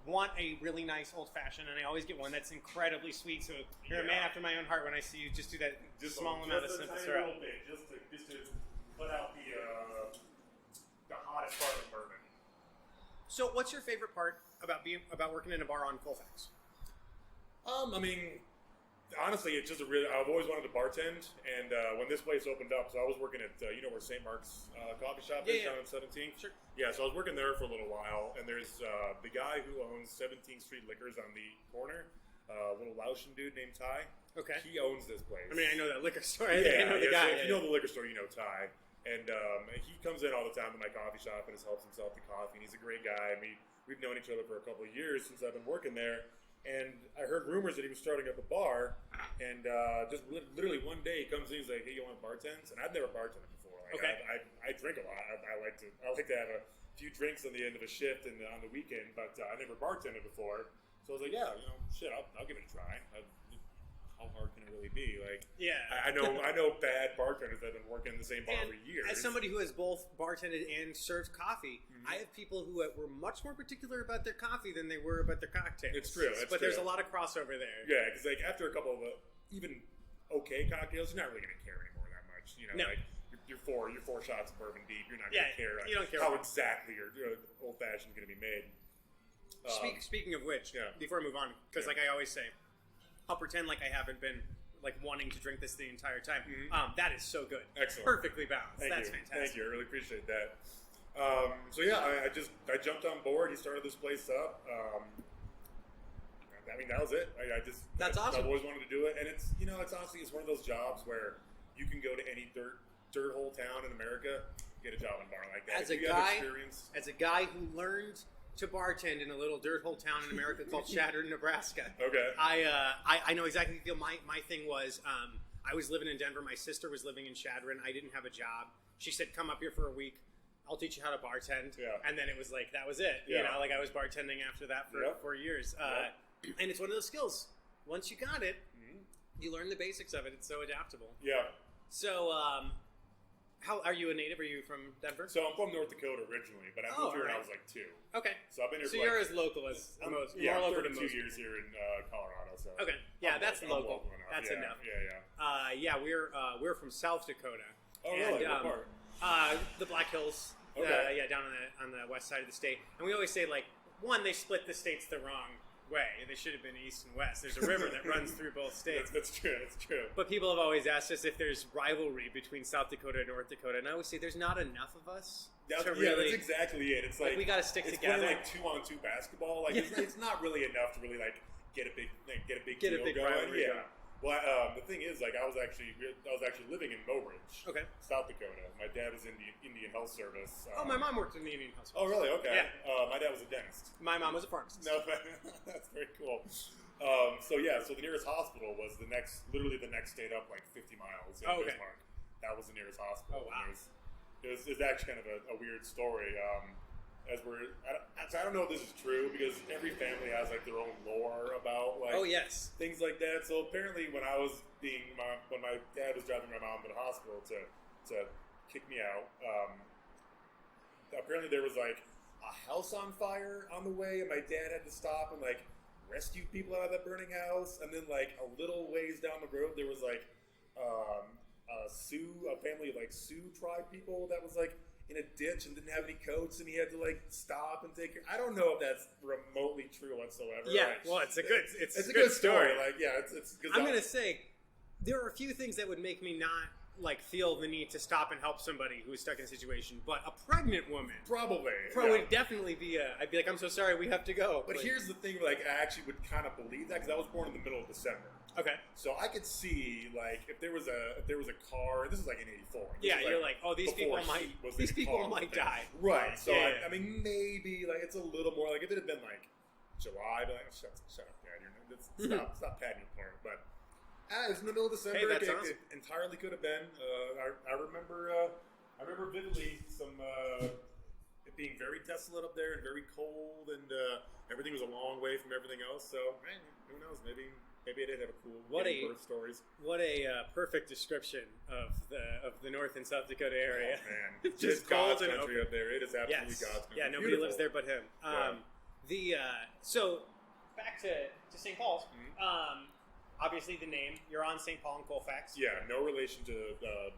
want a really nice old fashioned, and I always get one that's incredibly sweet. So you're a man after my own heart when I see you just do that small amount of simple syrup. Just to put out the hottest part of bourbon. So, what's your favorite part about working in a bar on Colfax? I mean, honestly, it's just I've always wanted to bartend, and when this place opened up, so I was working at where St. Mark's coffee shop is down on 17th. Sure. Yeah, so I was working there for a little while, and there's the guy who owns 17th Street Liquors on the corner, a little Laotian dude named Ty. Okay. He owns this place. I mean, I know that liquor store. I know the guy. So if you know the liquor store, you know Ty. And he comes in all the time to my coffee shop and just helps himself to coffee. And he's a great guy. I mean, we've known each other for a couple of years since I've been working there. And I heard rumors that he was starting up a bar. And just literally one day he comes in, he's like, "Hey, you want bartends?" And I've never bartended before. Like, okay. I drink a lot. I like to have a few drinks on the end of a shift and on the weekend, but I never bartended before. So I was like, "Yeah, shit, I'll give it a try." how hard can it really be? Like, Yeah. I know bad bartenders that have been working in the same bar for years. As somebody who has both bartended and served coffee, I have people who were much more particular about their coffee than they were about their cocktails. It's true. But there's a lot of crossover there. Yeah, because like after a couple of even okay cocktails, you're not really gonna care anymore that much. You know, No. like you're four shots of bourbon deep. You're not gonna care. you don't care how about- exactly your old fashioned is gonna be made. Speaking of which, Yeah. before I move on, because Yeah. like I always say, I'll pretend like I haven't been like wanting to drink this the entire time. That is so good. Excellent. Perfectly balanced. Thank That's you. fantastic. Thank you. I really appreciate that. So yeah, I jumped on board. He started this place up. I mean, that was it. That's awesome. I've always wanted to do it, and it's honestly it's one of those jobs where you can go to any dirt hole town in America, get a job in a bar like that. As If a you have guy, experience. as a guy who learned to bartend in a little dirt hole town in America called Chadron, Nebraska. Okay. I know exactly how you feel. My thing was I was living in Denver. My sister was living in Chadron. I didn't have a job. She said, "Come up here for a week. I'll teach you how to bartend." Yeah. And then it was like that was it. Yeah. You know, like I was bartending after that for Yep. 4 years. Yep. And it's one of those skills. Once you got it, you learn the basics of it. It's so adaptable. Yeah. So, how are you a native? Are you from Denver? So I'm from North Dakota originally, but I moved here when I was like 2. Okay. So I've been here. So for you're like, as local as most. yeah, more I'm local than 32 most. years here in Colorado. So Okay. Yeah, that's I'm local. enough. That's yeah, enough. Yeah. Yeah, we're from South Dakota. Oh, really? And, What part? The Black Hills. Okay. Yeah, down on the west side of the state. And we always say like, one, they split the states the wrong way. They should have been east and west. There's a river that runs through both states. That's true. That's true. But people have always asked us if there's rivalry between South Dakota and North Dakota, and I always say there's not enough of us to Yeah, really. that's exactly it. It's like we gotta stick it's together. playing like 2-on-2 basketball. Like it's not really enough to really like get a big Get a deal big going. rivalry Yeah. going. Well, the thing is, like, I was actually living in Mobridge, Okay. South Dakota. My dad was in the Indian Health Service. Oh, my mom worked in the Indian Health Oh, Service. really? Okay. Yeah. My dad was a dentist. My mom was a pharmacist. No, that's very cool. So the nearest hospital was literally the next state up, like 50 miles in Oh, okay. Bismarck. That was the nearest hospital. Oh, wow. And it was actually kind of a weird story. I don't know if this is true because every family has like their own lore about like Oh, yes. things like that. So apparently, when my dad was driving my mom to the hospital to kick me out, apparently there was like a house on fire on the way, and my dad had to stop and like rescue people out of that burning house. And then like a little ways down the road, there was like a family of like Sioux tribe people that was like in a ditch and didn't have any coats, and he had to like stop and take care. I don't know if that's remotely true whatsoever. Yeah, Like, well, it's a good a good story. Like, yeah, it's good. I'm gonna say there are a few things that would make me not like feel the need to stop and help somebody who's stuck in a situation, but a pregnant woman probably would definitely be I'd be like, I'm so sorry, we have to go. But like, here's the thing: like, I actually would kind of believe that because I was born in the middle of December. okay, So I could see like if there was a car. This is like in '84. yeah, you're like, oh, these people before might heat was the car might thing. die. Right. So Yeah. I mean, maybe like it's a little more like if it had been like July, I'd be like, oh, shut up, Dad. Stop patting your part. But it's in the middle of December. Hey, that's it awesome. entirely could have been. I remember vividly it being very desolate up there and very cold, and everything was a long way from everything else. So man, who knows? Maybe I did have a cool birth stories. What a perfect description of the North and South Dakota area. Oh, man, It's it's just cold God's and country open. up there. It is absolutely Yes. God's country. Yeah, nobody Beautiful. lives there but him. So back to St. Paul's. Obviously, the name you're on St. Paul and Colfax. Yeah, no relation to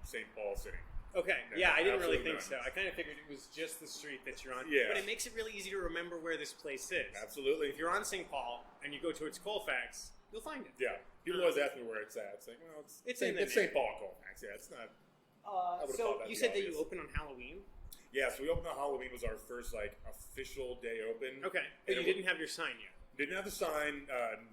St. Paul City. Okay. No, Yeah, I didn't really absolutely think not. so. I kind of figured it was just the street that you're on. Yeah. But it makes it really easy to remember where this place is. Absolutely. If you're on St. Paul and you go towards Colfax, you'll find it. Yeah. People always ask me where it's at. It's like, well, It's St. in the It's St. Paul Colfax. Yeah, it's not. would've So thought that'd you be said that obvious. you open on Halloween. Yeah, so we opened on Halloween was our first like official day open. Okay, but you didn't have your sign yet. Didn't have the sign.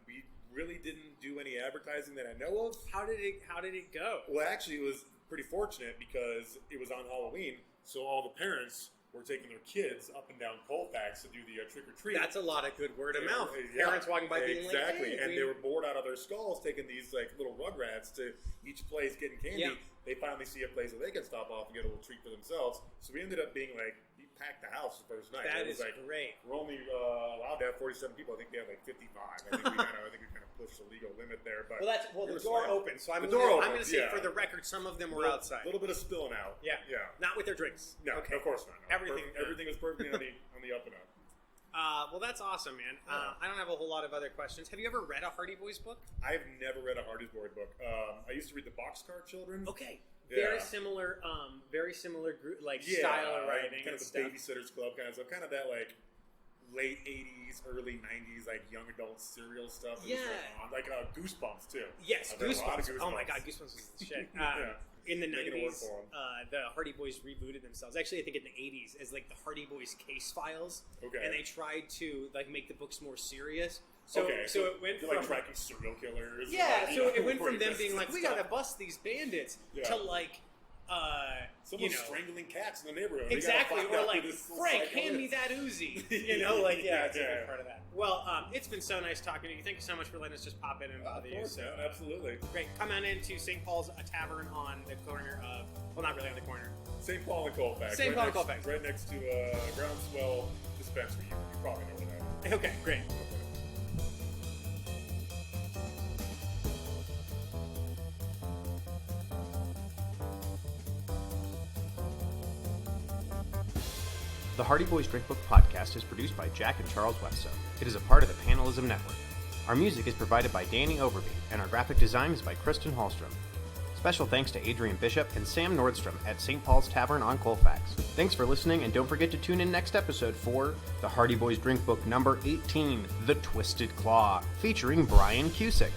We really didn't do any advertising that I know of. How did it go? Well, actually, it was pretty fortunate because it was on Halloween, so all the parents were taking their kids up and down Colfax to do the trick or treat. That's a lot of good word of mouth. Yeah, Parents walking by being like, exactly, hey, and they were bored out of their skulls taking these like little rugrats to each place getting candy. Yeah. They finally see a place where they can stop off and get a little treat for themselves. So we ended up being like packed the house the first night. That it was is great. We're only allowed to have 47 people. I think they had like 55. I think we kind of pushed the legal limit there. But The door opened. So I'm The going door to opened, say yeah. for the record, some of them were outside. A little bit of spilling out. Yeah. Not with their drinks. No, Okay. of course not. No. Everything was perfectly on the up and up. Well, that's awesome, man. I don't have a whole lot of other questions. Have you ever read a Hardy Boys book? I've never read a Hardy Boys book. I used to read the Boxcar Children. Okay. Yeah. Very similar group, style of writing. Kind of the Babysitter's Club kind of stuff. Kind of that like late 80s, early 90s, like young adult serial stuff. That was going on. Like Goosebumps too. Yes, I've read a lot of Goosebumps. Oh my god, Goosebumps was the shit. In the Making it work 90s, for 'em. the Hardy Boys rebooted themselves. Actually, I think in the 80s as like the Hardy Boys case files. Okay. And they tried to like make the books more serious. So okay, so it went they're from like tracking serial killers. yeah. Like, So it went from them rapists being like, and we stuff. gotta bust these bandits to like. Someone's strangling cats in the neighborhood. Exactly, or or like, Frank, hand me that Uzi. You know, like, it's a big part of that. Well, it's been so nice talking to you. Thank you so much for letting us just pop in and bother you. So absolutely. Great. Come on into St. Paul's Tavern on the corner of, well, not really on the corner. St. Paul and Colfax. St. Paul and Colfax. Right next to Groundswell Dispensary. You probably know where that is. Okay, great. The Hardy Boys Drinkbook podcast is produced by Jack and Charles Wetso. It is a part of the Panelism Network. Our music is provided by Danny Overby, and our graphic design is by Kristen Hallstrom. Special thanks to Adrian Bishop and Sam Nordstrom at St. Paul's Tavern on Colfax. Thanks for listening, and don't forget to tune in next episode for the Hardy Boys Drinkbook number 18, The Twisted Claw, featuring Brian Cusick.